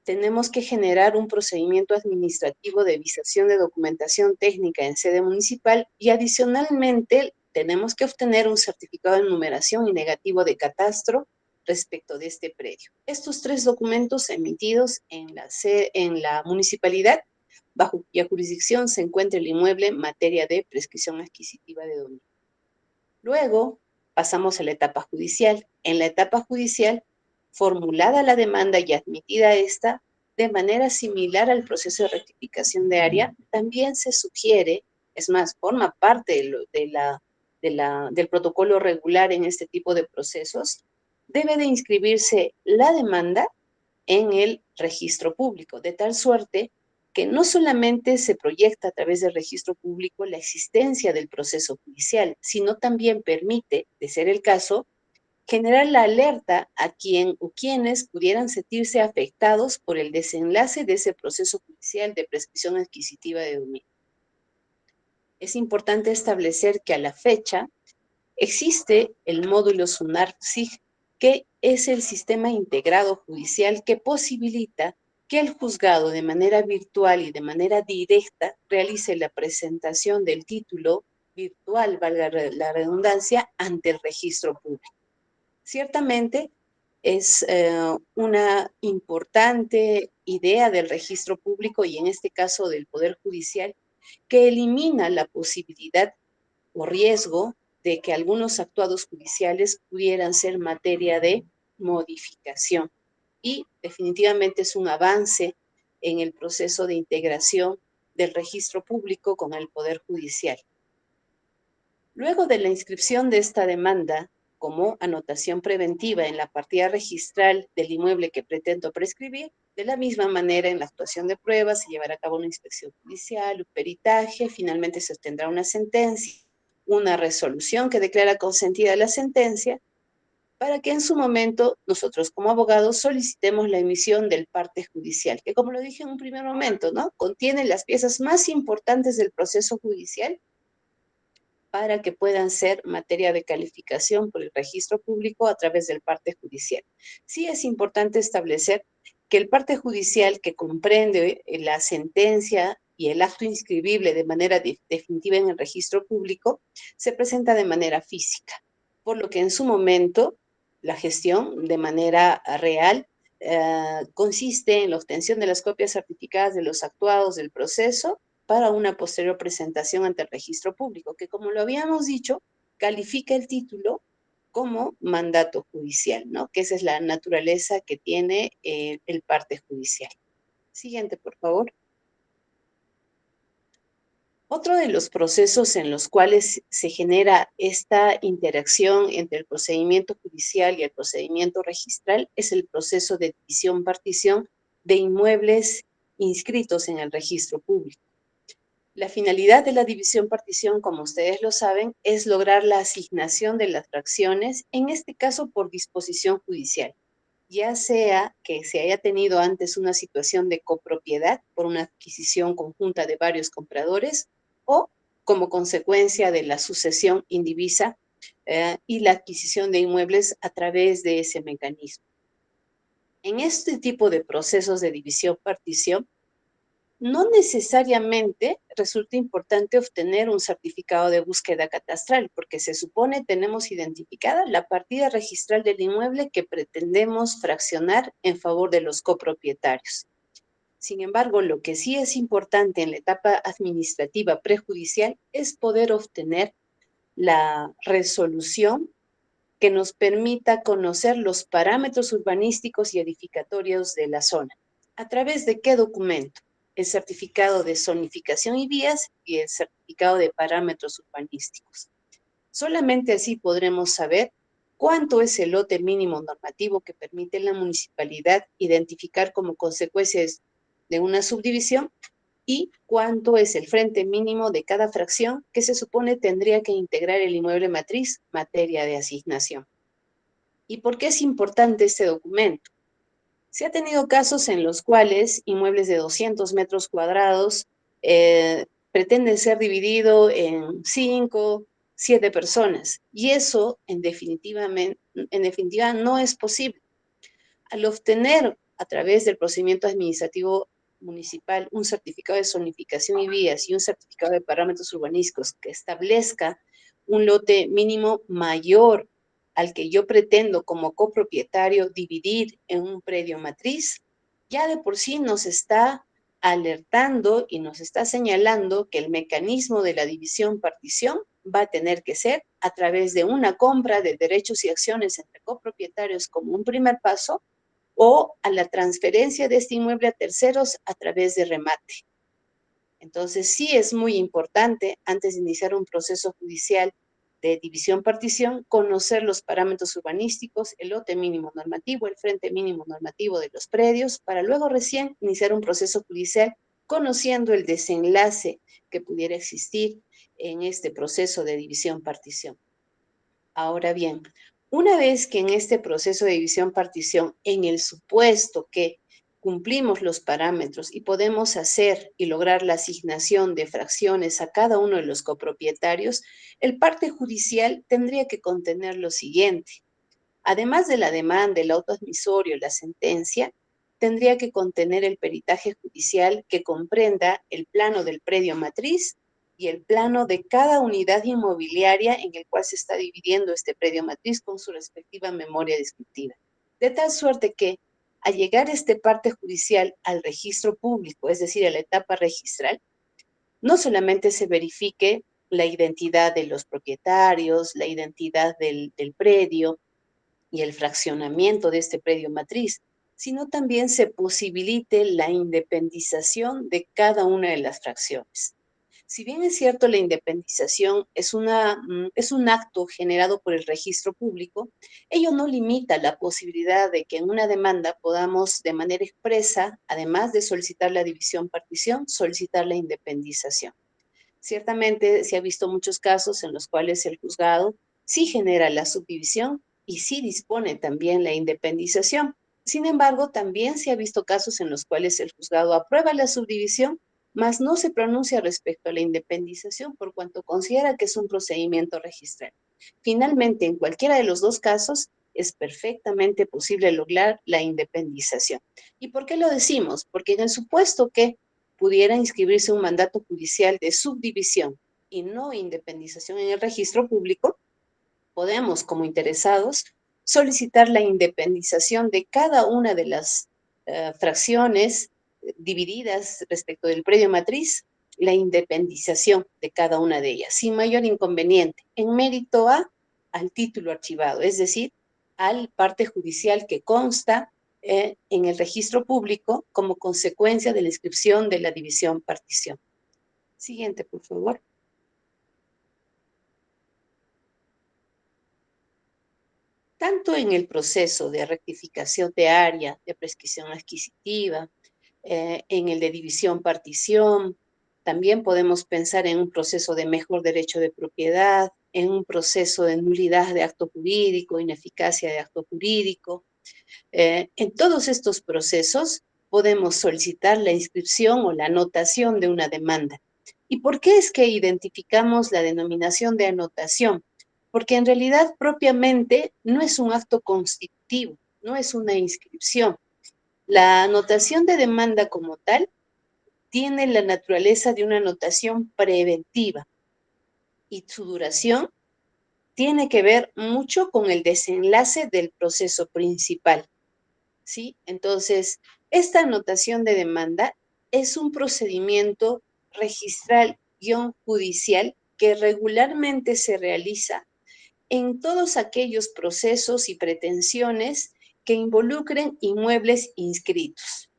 Speaker 2: tenemos que generar un procedimiento administrativo de visación de documentación técnica en sede municipal y adicionalmente tenemos que obtener un certificado de numeración y negativo de catastro respecto de este predio. Estos tres documentos emitidos en la municipalidad bajo cuya jurisdicción se encuentra el inmueble en materia de prescripción adquisitiva de dominio. Luego pasamos a la etapa judicial. En la etapa judicial, formulada la demanda y admitida esta, de manera similar al proceso de rectificación de área, también se sugiere, es más, forma parte del protocolo regular en este tipo de procesos, debe de inscribirse la demanda en el registro público, de tal suerte que no solamente se proyecta a través del registro público la existencia del proceso judicial, sino también permite, de ser el caso, generar la alerta a quien o quienes pudieran sentirse afectados por el desenlace de ese proceso judicial de prescripción adquisitiva de dominio. Es importante establecer que a la fecha existe el módulo SUNAR-SIG, que es el sistema integrado judicial que posibilita que el juzgado de manera virtual y de manera directa realice la presentación del título virtual, valga la redundancia, ante el registro público. Ciertamente es una importante idea del registro público y en este caso del Poder Judicial que elimina la posibilidad o riesgo de que algunos actuados judiciales pudieran ser materia de modificación. Y definitivamente es un avance en el proceso de integración del registro público con el Poder Judicial. Luego de la inscripción de esta demanda como anotación preventiva en la partida registral del inmueble que pretendo prescribir, de la misma manera en la actuación de pruebas se llevará a cabo una inspección judicial, un peritaje, finalmente se obtendrá una sentencia, una resolución que declara consentida la sentencia, para que en su momento nosotros como abogados solicitemos la emisión del parte judicial, que como lo dije en un primer momento, ¿no? Contiene las piezas más importantes del proceso judicial para que puedan ser materia de calificación por el registro público a través del parte judicial. Sí es importante establecer que el parte judicial que comprende la sentencia y el acto inscribible de manera definitiva en el registro público se presenta de manera física, por lo que en su momento la gestión de manera real consiste en la obtención de las copias certificadas de los actuados del proceso para una posterior presentación ante el registro público, que como lo habíamos dicho, califica el título como mandato judicial, ¿no? Que esa es la naturaleza que tiene el parte judicial. Siguiente, por favor. Otro de los procesos en los cuales se genera esta interacción entre el procedimiento judicial y el procedimiento registral es el proceso de división-partición de inmuebles inscritos en el registro público. La finalidad de la división-partición, como ustedes lo saben, es lograr la asignación de las fracciones, en este caso por disposición judicial, ya sea que se haya tenido antes una situación de copropiedad por una adquisición conjunta de varios compradores o como consecuencia de la sucesión indivisa y la adquisición de inmuebles a través de ese mecanismo. En este tipo de procesos de división-partición, No necesariamente resulta importante obtener un certificado de búsqueda catastral, porque se supone tenemos identificada la partida registral del inmueble que pretendemos fraccionar en favor de los copropietarios. Sin embargo, lo que sí es importante en la etapa administrativa prejudicial es poder obtener la resolución que nos permita conocer los parámetros urbanísticos y edificatorios de la zona. ¿A través de qué documento? El certificado de zonificación y vías y el certificado de parámetros urbanísticos. Solamente así podremos saber cuánto es el lote mínimo normativo que permite la municipalidad identificar como consecuencias de una subdivisión y cuánto es el frente mínimo de cada fracción que se supone tendría que integrar el inmueble matriz materia de asignación. ¿Y por qué es importante este documento? Se ha tenido casos en los cuales inmuebles de 200 metros cuadrados pretenden ser dividido en 5, 7 personas, y eso en definitiva no es posible. Al obtener a través del procedimiento administrativo municipal un certificado de zonificación y vías y un certificado de parámetros urbanísticos que establezca un lote mínimo mayor al que yo pretendo como copropietario dividir en un predio matriz, ya de por sí nos está alertando y nos está señalando que el mecanismo de la división-partición va a tener que ser a través de una compra de derechos y acciones entre copropietarios como un primer paso, o a la transferencia de este inmueble a terceros a través de remate. Entonces, sí es muy importante, antes de iniciar un proceso judicial de división-partición, conocer los parámetros urbanísticos, el lote mínimo normativo, el frente mínimo normativo de los predios, para luego recién iniciar un proceso judicial conociendo el desenlace que pudiera existir en este proceso de división-partición. Ahora bien, una vez que en este proceso de división-partición, en el supuesto que cumplimos los parámetros y podemos hacer y lograr la asignación de fracciones a cada uno de los copropietarios, el parte judicial tendría que contener lo siguiente. Además de la demanda, el auto admisorio, la sentencia, tendría que contener el peritaje judicial que comprenda el plano del predio matriz y el plano de cada unidad inmobiliaria en el cual se está dividiendo este predio matriz con su respectiva memoria descriptiva. De tal suerte que al llegar este parte judicial al registro público, es decir, a la etapa registral, no solamente se verifique la identidad de los propietarios, la identidad del predio, y el fraccionamiento de este predio matriz, sino también se posibilite la independización de cada una de las fracciones. Si bien es cierto, la independización es un acto generado por el registro público, ello no limita la posibilidad de que en una demanda podamos de manera expresa, además de solicitar la división-partición, solicitar la independización. Ciertamente se ha visto muchos casos en los cuales el juzgado sí genera la subdivisión y sí dispone también la independización. Sin embargo, también se ha visto casos en los cuales el juzgado aprueba la subdivisión, mas no se pronuncia respecto a la independización por cuanto considera que es un procedimiento registral. Finalmente, en cualquiera de los dos casos, es perfectamente posible lograr la independización. ¿Y por qué lo decimos? Porque en el supuesto que pudiera inscribirse un mandato judicial de subdivisión y no independización en el registro público, podemos, como interesados, solicitar la independización de cada una de las fracciones divididas respecto del predio matriz, la independización de cada una de ellas, sin mayor inconveniente, en mérito al título archivado, es decir, al parte judicial que consta en el registro público como consecuencia de la inscripción de la división-partición. Siguiente, por favor. Tanto en el proceso de rectificación de área, de prescripción adquisitiva, en el de división-partición, también podemos pensar en un proceso de mejor derecho de propiedad, en un proceso de nulidad de acto jurídico, ineficacia de acto jurídico. En todos estos procesos podemos solicitar la inscripción o la anotación de una demanda. ¿Y por qué es que identificamos la denominación de anotación? Porque en realidad propiamente no es un acto constitutivo, no es una inscripción. La anotación de demanda como tal tiene la naturaleza de una notación preventiva y su duración tiene que ver mucho con el desenlace del proceso principal, ¿sí? Entonces, esta anotación de demanda es un procedimiento registral-judicial que regularmente se realiza en todos aquellos procesos y pretensiones que involucren inmuebles inscritos.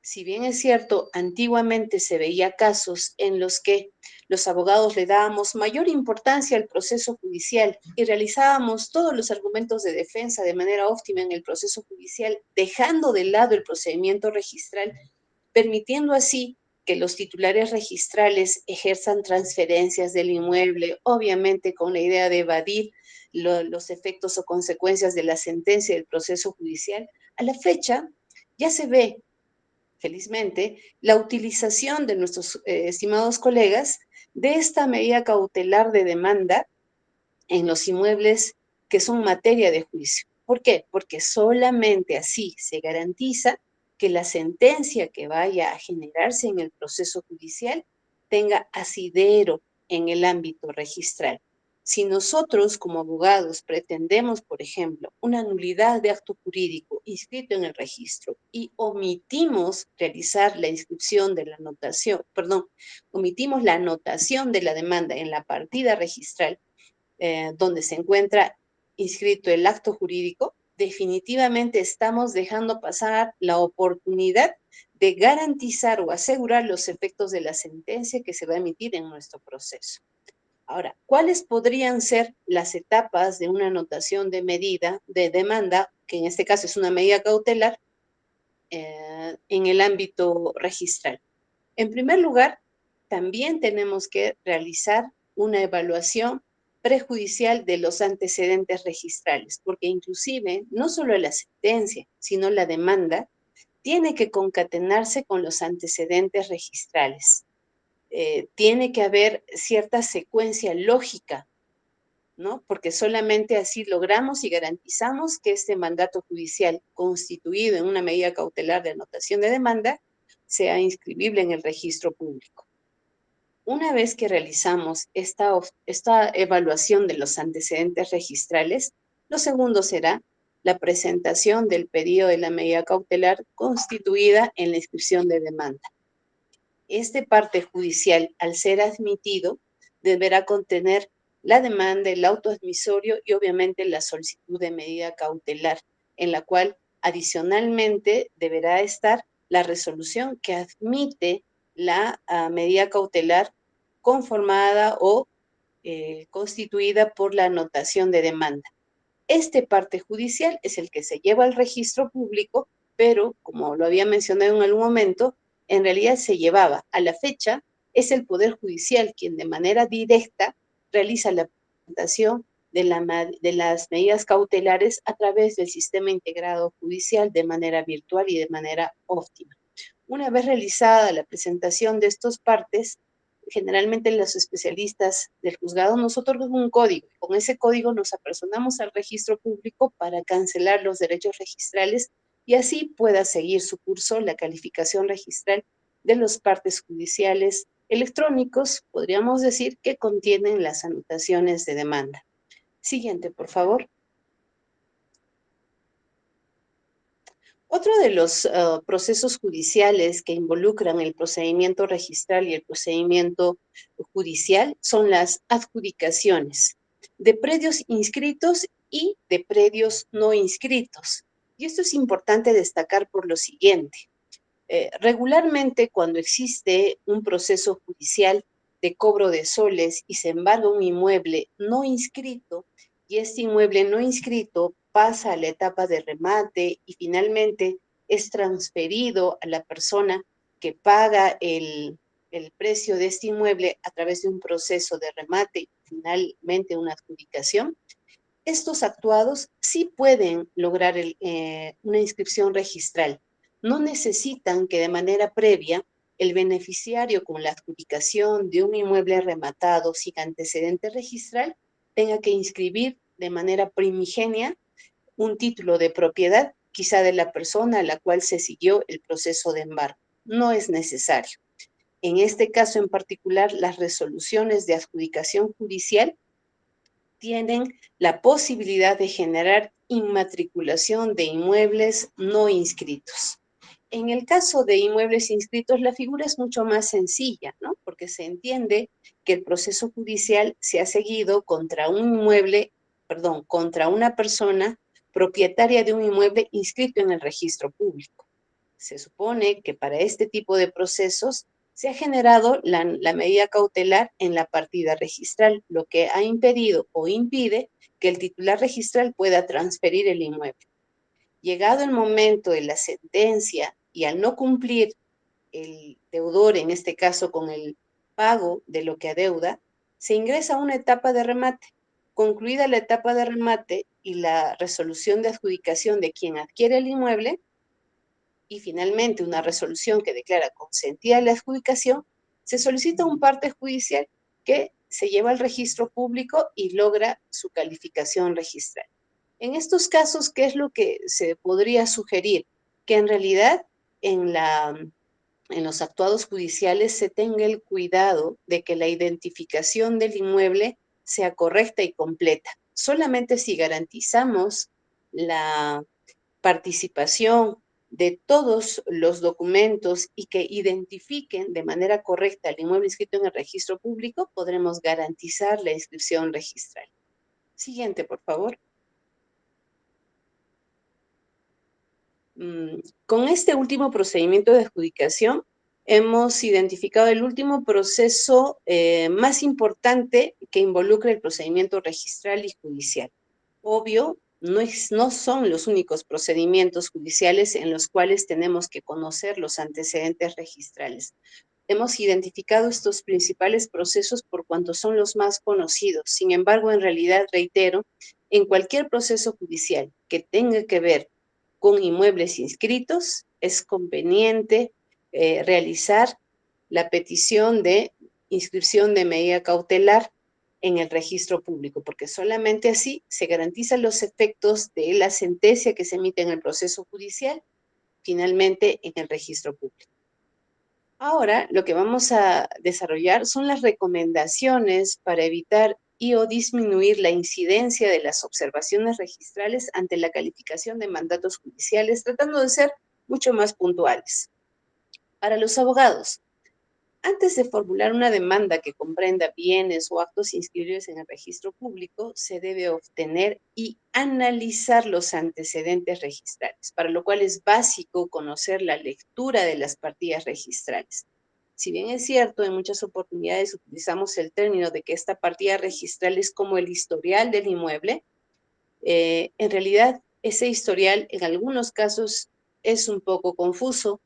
Speaker 2: Si bien es cierto, antiguamente se veía casos en los que los abogados le dábamos mayor importancia al proceso judicial y realizábamos todos los argumentos de defensa de manera óptima en el proceso judicial, dejando de lado el procedimiento registral, permitiendo así que los titulares registrales ejerzan transferencias del inmueble, obviamente con la idea de evadir los efectos o consecuencias de la sentencia del proceso judicial. A la fecha ya se ve, felizmente, la utilización de nuestros estimados colegas de esta medida cautelar de demanda en los inmuebles que son materia de juicio. ¿Por qué? Porque solamente así se garantiza que la sentencia que vaya a generarse en el proceso judicial tenga asidero en el ámbito registral. Si nosotros como abogados pretendemos, por ejemplo, una nulidad de acto jurídico inscrito en el registro y omitimos realizar la inscripción de la anotación, omitimos la anotación de la demanda en la partida registral, donde se encuentra inscrito el acto jurídico, definitivamente estamos dejando pasar la oportunidad de garantizar o asegurar los efectos de la sentencia que se va a emitir en nuestro proceso. Ahora, ¿cuáles podrían ser las etapas de una anotación de medida, de demanda, que en este caso es una medida cautelar, en el ámbito registral? En primer lugar, también tenemos que realizar una evaluación prejudicial de los antecedentes registrales, porque inclusive no solo la sentencia, sino la demanda tiene que concatenarse con los antecedentes registrales. Tiene que haber cierta secuencia lógica, ¿no? Porque solamente así logramos y garantizamos que este mandato judicial constituido en una medida cautelar de anotación de demanda sea inscribible en el registro público. Una vez que realizamos esta evaluación de los antecedentes registrales, lo segundo será la presentación del pedido de la medida cautelar constituida en la inscripción de demanda. Este parte judicial, al ser admitido, deberá contener la demanda, el auto admisorio y obviamente la solicitud de medida cautelar, en la cual adicionalmente deberá estar la resolución que admite la medida cautelar conformada o constituida por la anotación de demanda. Este parte judicial es el que se lleva al registro público, pero como lo había mencionado en algún momento, en realidad se llevaba. A la fecha, es el Poder Judicial quien de manera directa realiza la presentación de las medidas cautelares a través del sistema integrado judicial de manera virtual y de manera óptima. Una vez realizada la presentación de estos partes, generalmente los especialistas del juzgado nos otorgan un código. Con ese código nos apersonamos al registro público para cancelar los derechos registrales y así pueda seguir su curso la calificación registral de los partes judiciales electrónicos, podríamos decir, que contienen las anotaciones de demanda. Siguiente, por favor. Otro de los procesos judiciales que involucran el procedimiento registral y el procedimiento judicial son las adjudicaciones de predios inscritos y de predios no inscritos. Y esto es importante destacar por lo siguiente. Regularmente, cuando existe un proceso judicial de cobro de soles y se embarga un inmueble no inscrito, y este inmueble no inscrito pasa a la etapa de remate y finalmente es transferido a la persona que paga el precio de este inmueble a través de un proceso de remate y finalmente una adjudicación, estos actuados sí pueden lograr una inscripción registral. No necesitan que de manera previa el beneficiario con la adjudicación de un inmueble rematado sin antecedente registral tenga que inscribir de manera primigenia un título de propiedad, quizá de la persona a la cual se siguió el proceso de embargo. No es necesario. En este caso en particular, las resoluciones de adjudicación judicial tienen la posibilidad de generar inmatriculación de inmuebles no inscritos. En el caso de inmuebles inscritos, la figura es mucho más sencilla, ¿no? Porque se entiende que el proceso judicial se ha seguido contra un inmueble, perdón, contra una persona propietaria de un inmueble inscrito en el registro público. Se supone que para este tipo de procesos se ha generado la medida cautelar en la partida registral, lo que ha impedido o impide que el titular registral pueda transferir el inmueble. Llegado el momento de la sentencia y al no cumplir el deudor, en este caso con el pago de lo que adeuda, se ingresa a una etapa de remate. Concluida la etapa de remate y la resolución de adjudicación de quien adquiere el inmueble, y finalmente una resolución que declara consentida la adjudicación, se solicita un parte judicial que se lleva al registro público y logra su calificación registral. En estos casos, ¿qué es lo que se podría sugerir? Que en realidad en los actuados judiciales se tenga el cuidado de que la identificación del inmueble sea correcta y completa. Solamente si garantizamos la participación de todos los documentos y que identifiquen de manera correcta el inmueble inscrito en el registro público, podremos garantizar la inscripción registral. Siguiente, por favor. Con este último procedimiento de adjudicación, hemos identificado el último proceso más importante que involucra el procedimiento registral y judicial. Obvio, no son los únicos procedimientos judiciales en los cuales tenemos que conocer los antecedentes registrales. Hemos identificado estos principales procesos por cuanto son los más conocidos. Sin embargo, en realidad, reitero, en cualquier proceso judicial que tenga que ver con inmuebles inscritos, es conveniente realizar la petición de inscripción de medida cautelar en el registro público, porque solamente así se garantizan los efectos de la sentencia que se emite en el proceso judicial, finalmente en el registro público. Ahora, lo que vamos a desarrollar son las recomendaciones para evitar y o disminuir la incidencia de las observaciones registrales ante la calificación de mandatos judiciales, tratando de ser mucho más puntuales. Para los abogados, antes de formular una demanda que comprenda bienes o actos inscritos en el registro público, se debe obtener y analizar los antecedentes registrales, para lo cual es básico conocer la lectura de las partidas registrales. Si bien es cierto, en muchas oportunidades utilizamos el término de que esta partida registral es como el historial del inmueble, en realidad ese historial en algunos casos es un poco confuso,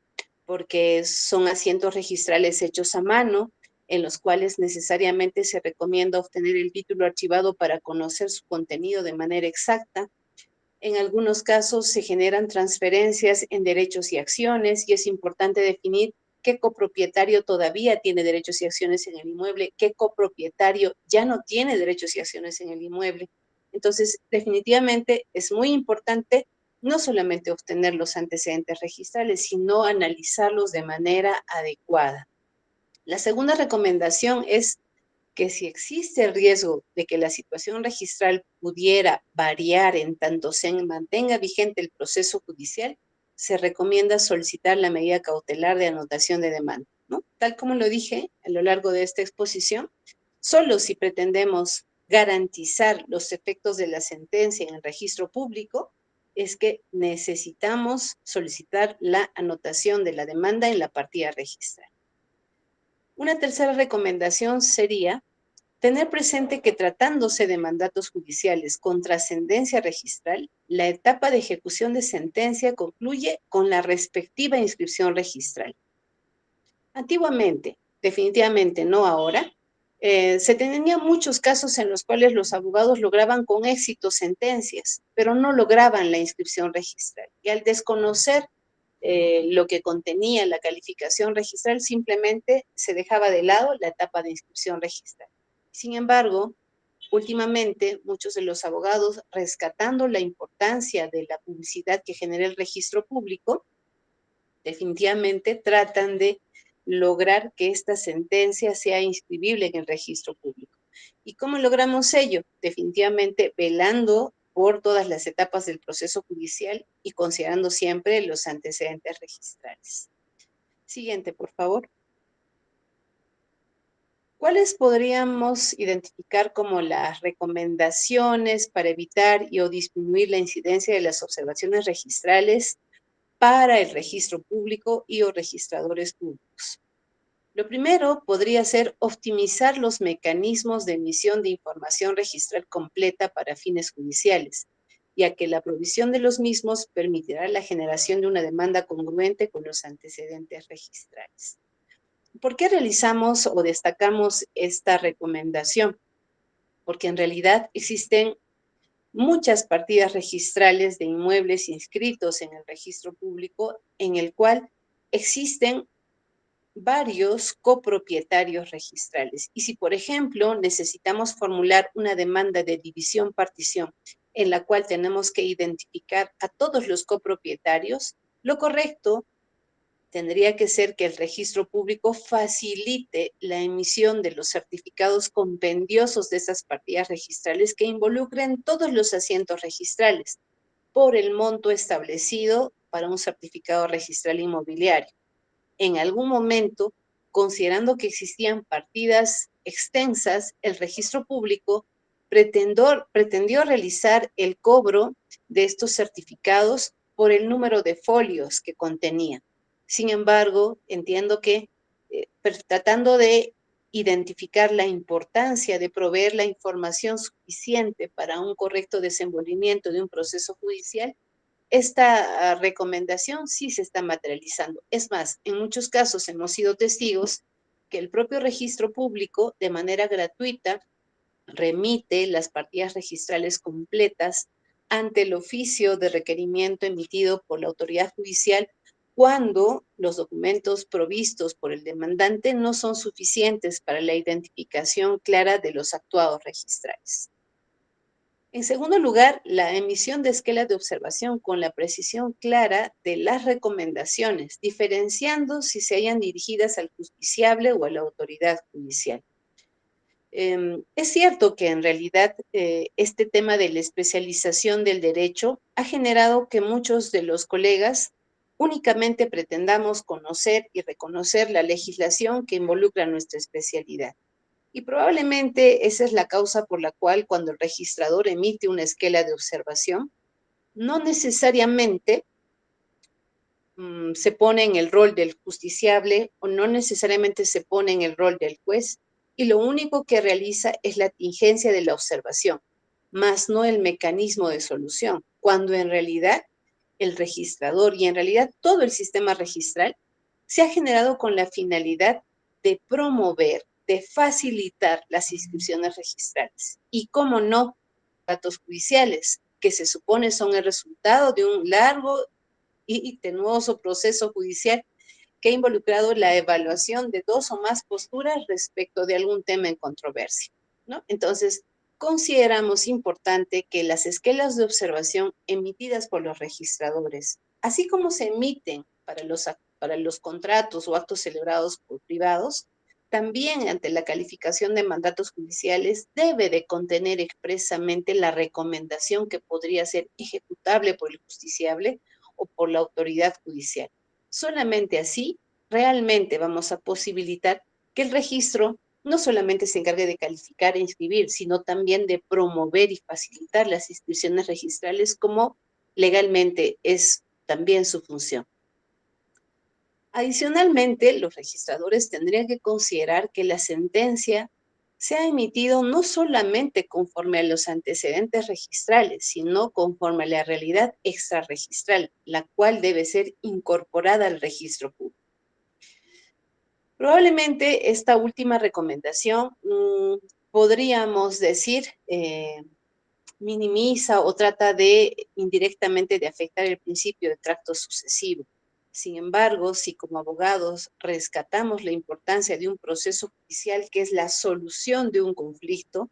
Speaker 2: porque son asientos registrales hechos a mano, en los cuales necesariamente se recomienda obtener el título archivado para conocer su contenido de manera exacta. En algunos casos se generan transferencias en derechos y acciones y es importante definir qué copropietario todavía tiene derechos y acciones en el inmueble, qué copropietario ya no tiene derechos y acciones en el inmueble. Entonces, definitivamente es muy importante no solamente obtener los antecedentes registrales, sino analizarlos de manera adecuada. La segunda recomendación es que si existe el riesgo de que la situación registral pudiera variar en tanto se mantenga vigente el proceso judicial, se recomienda solicitar la medida cautelar de anotación de demanda, ¿no? Tal como lo dije a lo largo de esta exposición, solo si pretendemos garantizar los efectos de la sentencia en el registro público, es que necesitamos solicitar la anotación de la demanda en la partida registral. Una tercera recomendación sería tener presente que tratándose de mandatos judiciales con trascendencia registral, la etapa de ejecución de sentencia concluye con la respectiva inscripción registral. Antiguamente, definitivamente no ahora, se tenían muchos casos en los cuales los abogados lograban con éxito sentencias, pero no lograban la inscripción registral. Y al desconocer lo que contenía la calificación registral, simplemente se dejaba de lado la etapa de inscripción registral. Sin embargo, últimamente muchos de los abogados, rescatando la importancia de la publicidad que genera el registro público, definitivamente tratan de lograr que esta sentencia sea inscribible en el registro público. ¿Y cómo logramos ello? Definitivamente velando por todas las etapas del proceso judicial y considerando siempre los antecedentes registrales. Siguiente, por favor. ¿Cuáles podríamos identificar como las recomendaciones para evitar y o disminuir la incidencia de las observaciones registrales para el registro público y o registradores públicos? Lo primero podría ser optimizar los mecanismos de emisión de información registral completa para fines judiciales, ya que la provisión de los mismos permitirá la generación de una demanda congruente con los antecedentes registrales. ¿Por qué realizamos o destacamos esta recomendación? Porque en realidad existen muchas partidas registrales de inmuebles inscritos en el registro público en el cual existen varios copropietarios registrales. Y si, por ejemplo, necesitamos formular una demanda de división-partición en la cual tenemos que identificar a todos los copropietarios, lo correcto tendría que ser que el registro público facilite la emisión de los certificados compendiosos de esas partidas registrales que involucren todos los asientos registrales por el monto establecido para un certificado registral inmobiliario. En algún momento, considerando que existían partidas extensas, el registro público pretendió realizar el cobro de estos certificados por el número de folios que contenía. Sin embargo, entiendo que tratando de identificar la importancia de proveer la información suficiente para un correcto desenvolvimiento de un proceso judicial, esta recomendación sí se está materializando. Es más, en muchos casos hemos sido testigos que el propio registro público, de manera gratuita, remite las partidas registrales completas ante el oficio de requerimiento emitido por la autoridad judicial cuando los documentos provistos por el demandante no son suficientes para la identificación clara de los actuados registrales. En segundo lugar, la emisión de esquelas de observación con la precisión clara de las recomendaciones, diferenciando si se hayan dirigidas al justiciable o a la autoridad judicial. Es cierto que en realidad este tema de la especialización del derecho ha generado que muchos de los colegas únicamente pretendamos conocer y reconocer la legislación que involucra nuestra especialidad. Y probablemente esa es la causa por la cual cuando el registrador emite una esquela de observación, no necesariamente se pone en el rol del justiciable o no necesariamente se pone en el rol del juez, y lo único que realiza es la tingencia de la observación, más no el mecanismo de solución, cuando en realidad el registrador y en realidad todo el sistema registral se ha generado con la finalidad de promover, de facilitar las inscripciones registrales. Y cómo no, datos judiciales, que se supone son el resultado de un largo y tenuoso proceso judicial que ha involucrado la evaluación de dos o más posturas respecto de algún tema en controversia, ¿no? Entonces, consideramos importante que las esquelas de observación emitidas por los registradores, así como se emiten para los contratos o actos celebrados por privados, también ante la calificación de mandatos judiciales debe de contener expresamente la recomendación que podría ser ejecutable por el justiciable o por la autoridad judicial. Solamente así realmente vamos a posibilitar que el registro no solamente se encargue de calificar e inscribir, sino también de promover y facilitar las inscripciones registrales como legalmente es también su función. Adicionalmente, los registradores tendrían que considerar que la sentencia se ha emitido no solamente conforme a los antecedentes registrales, sino conforme a la realidad extrarregistral, la cual debe ser incorporada al registro público. Probablemente esta última recomendación podríamos decir minimiza o trata de indirectamente de afectar el principio de tracto sucesivo. Sin embargo, si como abogados rescatamos la importancia de un proceso judicial que es la solución de un conflicto,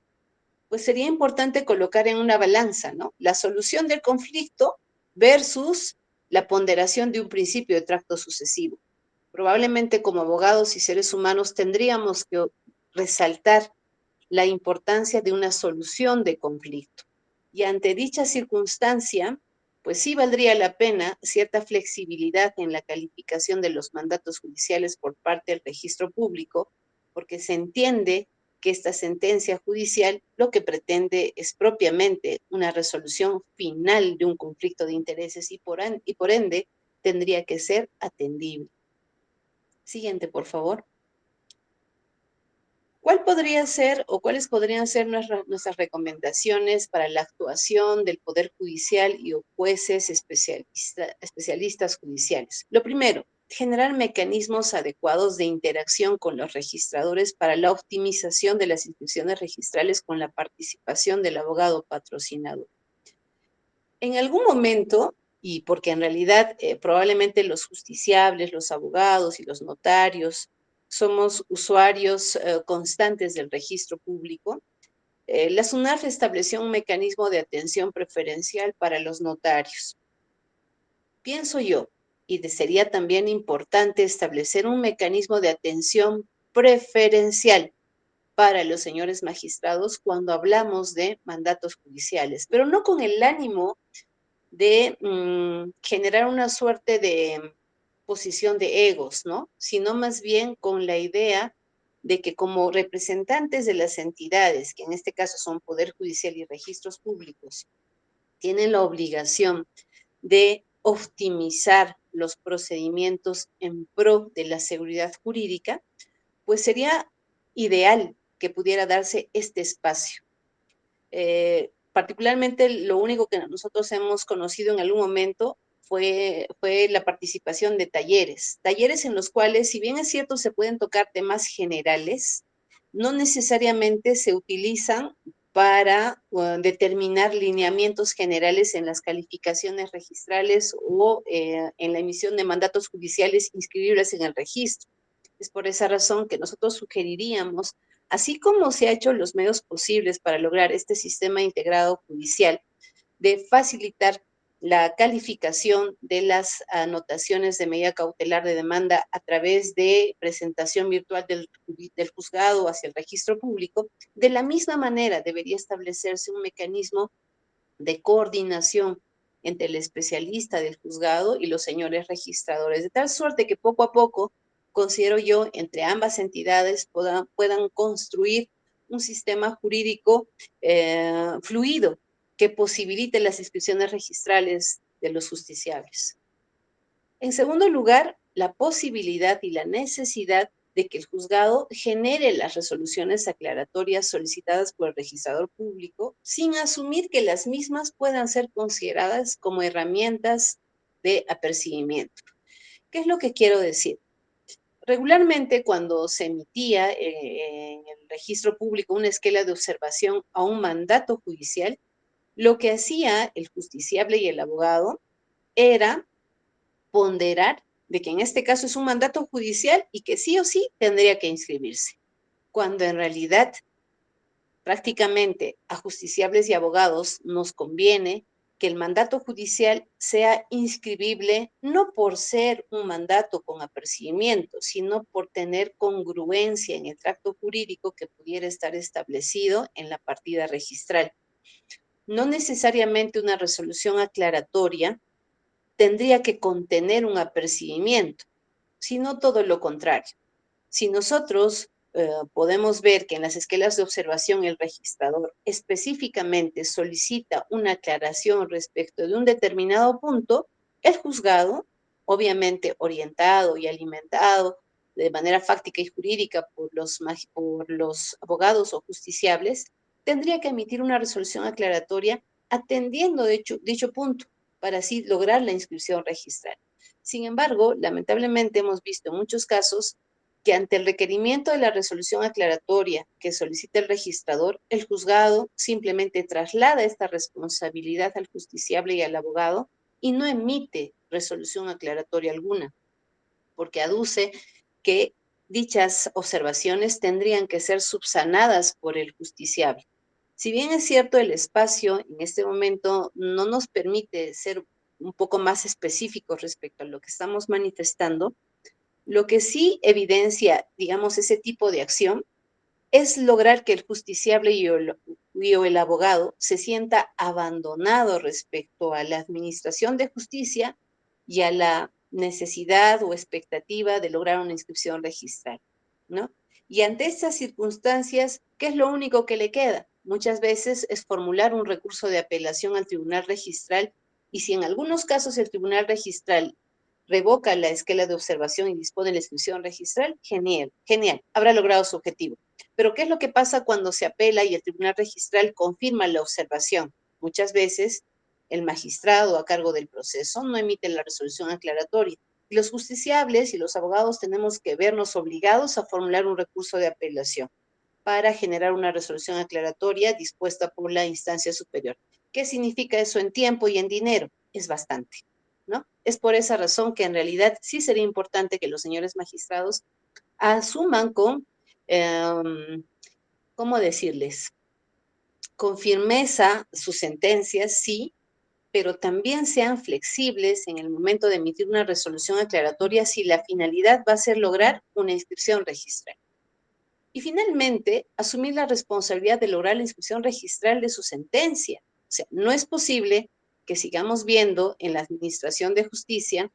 Speaker 2: pues sería importante colocar en una balanza, ¿no? La solución del conflicto versus la ponderación de un principio de tracto sucesivo. Probablemente como abogados y seres humanos tendríamos que resaltar la importancia de una solución de conflicto. Y ante dicha circunstancia, pues sí valdría la pena cierta flexibilidad en la calificación de los mandatos judiciales por parte del registro público, porque se entiende que esta sentencia judicial lo que pretende es propiamente una resolución final de un conflicto de intereses y por ende tendría que ser atendible. Siguiente, por favor. ¿Cuál podría ser o cuáles podrían ser nuestras recomendaciones para la actuación del Poder Judicial y o jueces especialistas judiciales? Lo primero, generar mecanismos adecuados de interacción con los registradores para la optimización de las inscripciones registrales con la participación del abogado patrocinador. En algún momento, y porque en realidad probablemente los justiciables, los abogados y los notarios somos usuarios constantes del registro público, la SUNAF estableció un mecanismo de atención preferencial para los notarios. Pienso yo, y sería también importante establecer un mecanismo de atención preferencial para los señores magistrados cuando hablamos de mandatos judiciales, pero no con el ánimo de generar una suerte de posición de egos, ¿no? Sino más bien con la idea de que como representantes de las entidades, que en este caso son Poder Judicial y Registros Públicos, tienen la obligación de optimizar los procedimientos en pro de la seguridad jurídica, pues sería ideal que pudiera darse este espacio. Particularmente lo único que nosotros hemos conocido en algún momento fue la participación de talleres en los cuales, si bien es cierto, se pueden tocar temas generales, no necesariamente se utilizan para determinar lineamientos generales en las calificaciones registrales o en la emisión de mandatos judiciales inscribibles en el registro. Es por esa razón que nosotros sugeriríamos, así como se ha hecho los medios posibles para lograr este sistema integrado judicial, de facilitar la calificación de las anotaciones de medida cautelar de demanda a través de presentación virtual del juzgado hacia el registro público, de la misma manera debería establecerse un mecanismo de coordinación entre el especialista del juzgado y los señores registradores, de tal suerte que poco a poco, considero yo, entre ambas entidades puedan construir un sistema jurídico fluido que posibilite las inscripciones registrales de los justiciables. En segundo lugar, la posibilidad y la necesidad de que el juzgado genere las resoluciones aclaratorias solicitadas por el registrador público sin asumir que las mismas puedan ser consideradas como herramientas de apercibimiento. ¿Qué es lo que quiero decir? Regularmente cuando se emitía en el registro público una esquela de observación a un mandato judicial, lo que hacía el justiciable y el abogado era ponderar de que en este caso es un mandato judicial y que sí o sí tendría que inscribirse, cuando en realidad prácticamente a justiciables y abogados nos conviene que el mandato judicial sea inscribible no por ser un mandato con apercibimiento, sino por tener congruencia en el tracto jurídico que pudiera estar establecido en la partida registral. No necesariamente una resolución aclaratoria tendría que contener un apercibimiento, sino todo lo contrario. Si nosotros podemos ver que en las esquelas de observación el registrador específicamente solicita una aclaración respecto de un determinado punto, el juzgado, obviamente orientado y alimentado de manera fáctica y jurídica por los abogados o justiciables, tendría que emitir una resolución aclaratoria atendiendo dicho punto para así lograr la inscripción registral. Sin embargo, lamentablemente hemos visto en muchos casos que ante el requerimiento de la resolución aclaratoria que solicita el registrador, el juzgado simplemente traslada esta responsabilidad al justiciable y al abogado y no emite resolución aclaratoria alguna, porque aduce que dichas observaciones tendrían que ser subsanadas por el justiciable. Si bien es cierto, el espacio en este momento no nos permite ser un poco más específicos respecto a lo que estamos manifestando, Lo que sí evidencia, digamos, ese tipo de acción es lograr que el justiciable o el abogado se sienta abandonado respecto a la administración de justicia y a la necesidad o expectativa de lograr una inscripción registral, ¿no? Y ante estas circunstancias, ¿qué es lo único que le queda? Muchas veces es formular un recurso de apelación al tribunal registral, y si en algunos casos el tribunal registral revoca la esquela de observación y dispone la inscripción registral, genial, genial, habrá logrado su objetivo. Pero ¿qué es lo que pasa cuando se apela y el tribunal registral confirma la observación? Muchas veces el magistrado a cargo del proceso no emite la resolución aclaratoria. Y los justiciables y los abogados tenemos que vernos obligados a formular un recurso de apelación para generar una resolución aclaratoria dispuesta por la instancia superior. ¿Qué significa eso en tiempo y en dinero? Es bastante, ¿no? Es por esa razón que en realidad sí sería importante que los señores magistrados asuman con, ¿cómo decirles? Con firmeza sus sentencias, sí, pero también sean flexibles en el momento de emitir una resolución aclaratoria si la finalidad va a ser lograr una inscripción registral. Y finalmente, asumir la responsabilidad de lograr la inscripción registral de su sentencia. O sea, no es posible que sigamos viendo en la Administración de Justicia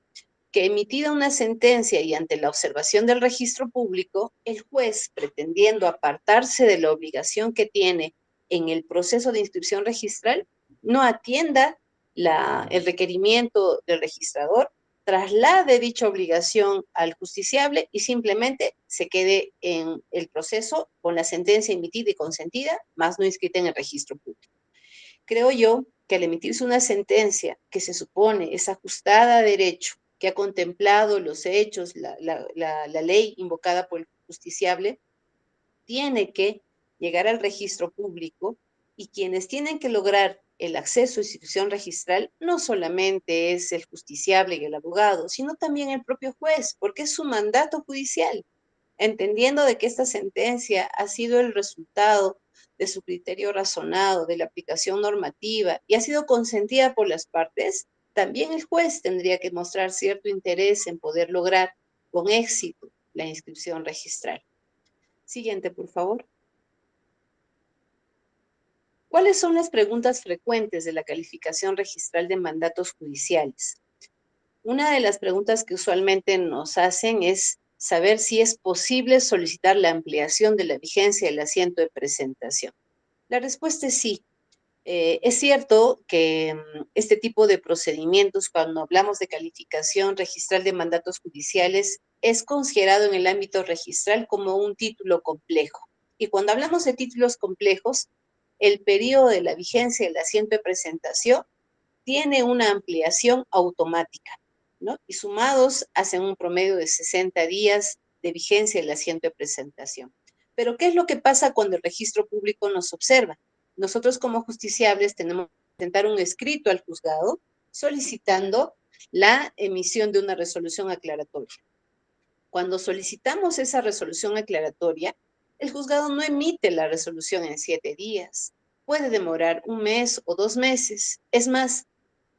Speaker 2: que emitida una sentencia y ante la observación del registro público, el juez, pretendiendo apartarse de la obligación que tiene en el proceso de inscripción registral, no atienda el requerimiento del registrador, traslade dicha obligación al justiciable y simplemente se quede en el proceso con la sentencia emitida y consentida, más no inscrita en el registro público. Creo yo que al emitirse una sentencia que se supone es ajustada a derecho, que ha contemplado los hechos, la ley invocada por el justiciable, tiene que llegar al registro público, y quienes tienen que lograr el acceso a institución registral no solamente es el justiciable y el abogado, sino también el propio juez, porque es su mandato judicial, entendiendo de que esta sentencia ha sido el resultado de su criterio razonado, de la aplicación normativa y ha sido consentida por las partes. También el juez tendría que mostrar cierto interés en poder lograr con éxito la inscripción registral. Siguiente, por favor. ¿Cuáles son las preguntas frecuentes de la calificación registral de mandatos judiciales? Una de las preguntas que usualmente nos hacen es saber si es posible solicitar la ampliación de la vigencia del asiento de presentación. La respuesta es sí. Es cierto que este tipo de procedimientos, cuando hablamos de calificación registral de mandatos judiciales, es considerado en el ámbito registral como un título complejo. Y cuando hablamos de títulos complejos, el periodo de la vigencia del asiento de presentación tiene una ampliación automática, ¿no? Y sumados hacen un promedio de 60 días de vigencia del asiento de presentación. Pero ¿qué es lo que pasa cuando el registro público nos observa? Nosotros como justiciables tenemos que presentar un escrito al juzgado solicitando la emisión de una resolución aclaratoria. Cuando solicitamos esa resolución aclaratoria, el juzgado no emite la resolución en 7 días. Puede demorar un mes o 2 meses. Es más,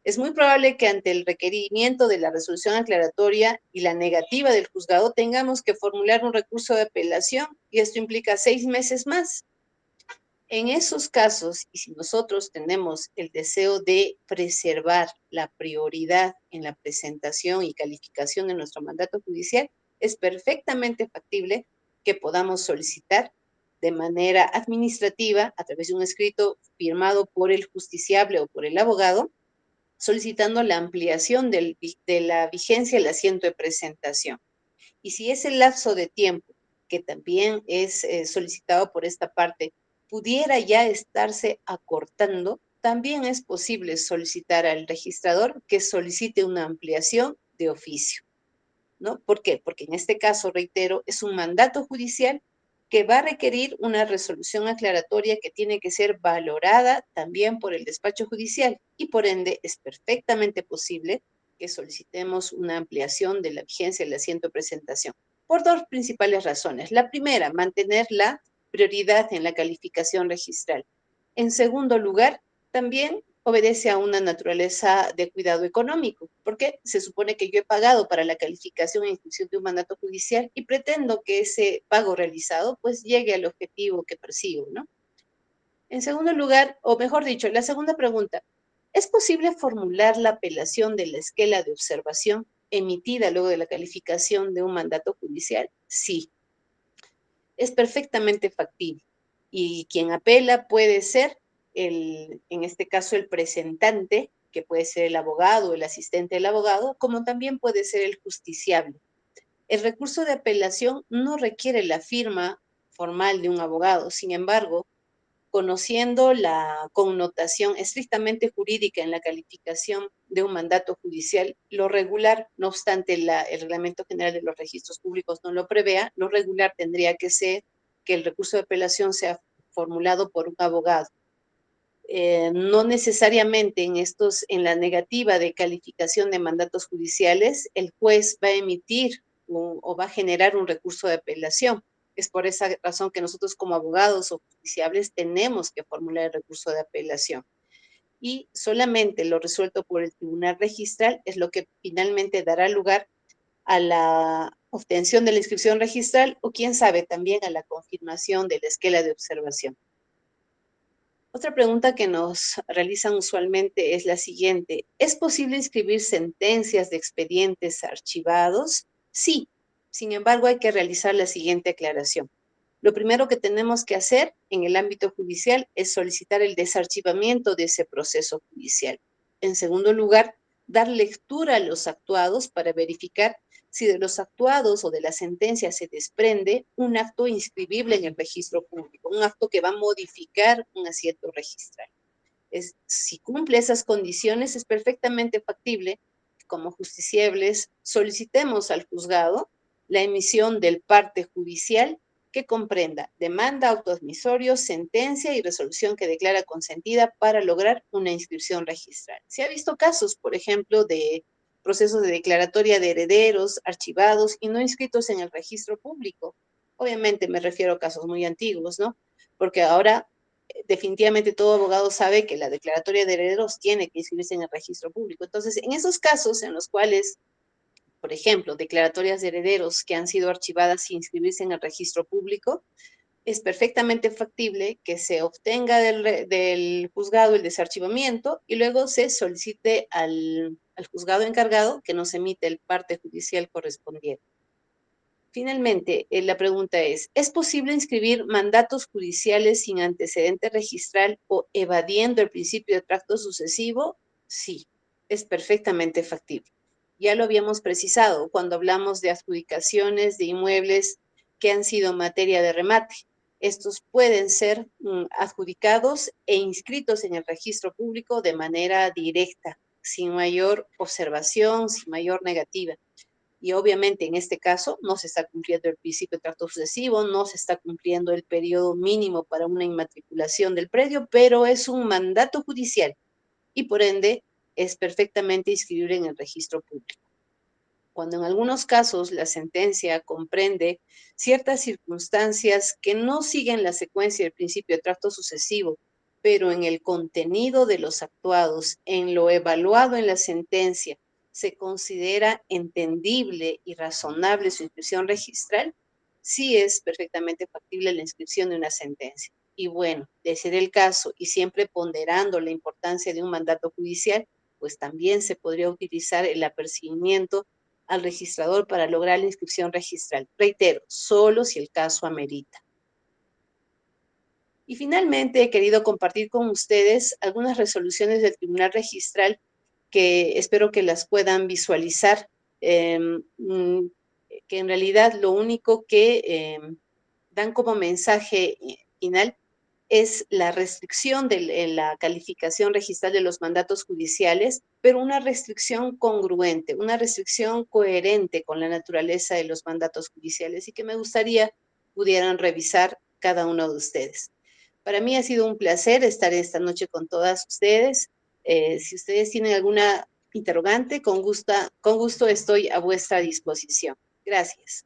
Speaker 2: es muy probable que ante el requerimiento de la resolución aclaratoria y la negativa del juzgado tengamos que formular un recurso de apelación, y esto implica 6 meses más. En esos casos, y si nosotros tenemos el deseo de preservar la prioridad en la presentación y calificación de nuestro mandato judicial, es perfectamente factible que podamos solicitar de manera administrativa, a través de un escrito firmado por el justiciable o por el abogado, solicitando la ampliación de la vigencia del asiento de presentación. Y si ese lapso de tiempo, que también es solicitado por esta parte, pudiera ya estarse acortando, también es posible solicitar al registrador que solicite una ampliación de oficio, ¿no? ¿Por qué? Porque en este caso, reitero, es un mandato judicial que va a requerir una resolución aclaratoria que tiene que ser valorada también por el despacho judicial, y por ende es perfectamente posible que solicitemos una ampliación de la vigencia del asiento de presentación por dos principales razones. La primera, mantener la prioridad en la calificación registral. En segundo lugar, también obedece a una naturaleza de cuidado económico, porque se supone que yo he pagado para la calificación e inscripción de un mandato judicial y pretendo que ese pago realizado pues llegue al objetivo que persigo, ¿no? En segundo lugar, o mejor dicho, la segunda pregunta, ¿es posible formular la apelación de la esquela de observación emitida luego de la calificación de un mandato judicial? Sí, es perfectamente factible. Y quien apela puede ser, en este caso, el presentante, que puede ser el abogado o el asistente del abogado, como también puede ser el justiciable. El recurso de apelación no requiere la firma formal de un abogado. Sin embargo, conociendo la connotación estrictamente jurídica en la calificación de un mandato judicial, lo regular, no obstante el Reglamento General de los Registros Públicos no lo prevea, lo regular tendría que ser que el recurso de apelación sea formulado por un abogado. No necesariamente en la negativa de calificación de mandatos judiciales, el juez va a emitir o va a generar un recurso de apelación. Es por esa razón que nosotros como abogados o justiciables tenemos que formular el recurso de apelación. Y solamente lo resuelto por el tribunal registral es lo que finalmente dará lugar a la obtención de la inscripción registral o quién sabe también a la confirmación de la esquela de observación. Otra pregunta que nos realizan usualmente es la siguiente. ¿Es posible inscribir sentencias de expedientes archivados? Sí. Sin embargo, hay que realizar la siguiente aclaración. Lo primero que tenemos que hacer en el ámbito judicial es solicitar el desarchivamiento de ese proceso judicial. En segundo lugar, dar lectura a los actuados para verificar si de los actuados o de la sentencia se desprende un acto inscribible en el registro público, un acto que va a modificar un asiento registral. Si cumple esas condiciones, es perfectamente factible que como justiciables solicitemos al juzgado la emisión del parte judicial que comprenda demanda, auto admisorio, sentencia y resolución que declara consentida para lograr una inscripción registral. Se ha visto casos, por ejemplo, de procesos de declaratoria de herederos archivados y no inscritos en el registro público. Obviamente me refiero a casos muy antiguos, ¿no? Porque ahora definitivamente todo abogado sabe que la declaratoria de herederos tiene que inscribirse en el registro público. Entonces, en esos casos en los cuales, por ejemplo, declaratorias de herederos que han sido archivadas sin inscribirse en el registro público, es perfectamente factible que se obtenga del juzgado el desarchivamiento y luego se solicite al juzgado encargado que nos emite el parte judicial correspondiente. Finalmente, la pregunta ¿es posible inscribir mandatos judiciales sin antecedente registral o evadiendo el principio de tracto sucesivo? Sí, es perfectamente factible. Ya lo habíamos precisado cuando hablamos de adjudicaciones de inmuebles que han sido materia de remate. Estos pueden ser adjudicados e inscritos en el registro público de manera directa, sin mayor observación, sin mayor negativa. Y obviamente en este caso no se está cumpliendo el principio de tracto sucesivo, no se está cumpliendo el periodo mínimo para una inmatriculación del predio, pero es un mandato judicial y por ende es perfectamente inscribible en el registro público. Cuando en algunos casos la sentencia comprende ciertas circunstancias que no siguen la secuencia del principio de tracto sucesivo, pero en el contenido de los actuados, en lo evaluado en la sentencia, se considera entendible y razonable su inscripción registral, sí es perfectamente factible la inscripción de una sentencia. Y bueno, de ser el caso y siempre ponderando la importancia de un mandato judicial, pues también se podría utilizar el apercibimiento al registrador para lograr la inscripción registral. Reitero, solo si el caso amerita. Y finalmente he querido compartir con ustedes algunas resoluciones del Tribunal Registral que espero que las puedan visualizar, que en realidad lo único que dan como mensaje final es la restricción de la calificación registral de los mandatos judiciales, pero una restricción congruente, una restricción coherente con la naturaleza de los mandatos judiciales y que me gustaría pudieran revisar cada uno de ustedes. Para mí ha sido un placer estar esta noche con todas ustedes. Si ustedes tienen alguna interrogante, con gusto estoy a vuestra disposición. Gracias.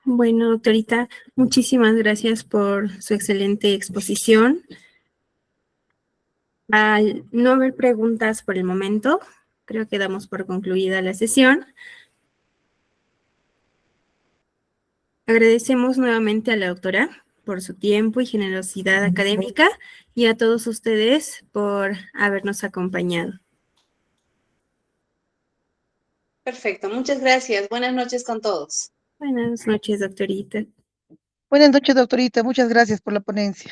Speaker 1: Bueno, doctorita, muchísimas gracias por su excelente exposición. Al no haber preguntas por el momento, creo que damos por concluida la sesión. Agradecemos nuevamente a la doctora por su tiempo y generosidad académica y a todos ustedes por habernos acompañado.
Speaker 2: Perfecto, muchas gracias. Buenas noches con todos.
Speaker 1: Buenas noches, doctorita.
Speaker 3: Buenas noches, doctorita. Muchas gracias por la ponencia.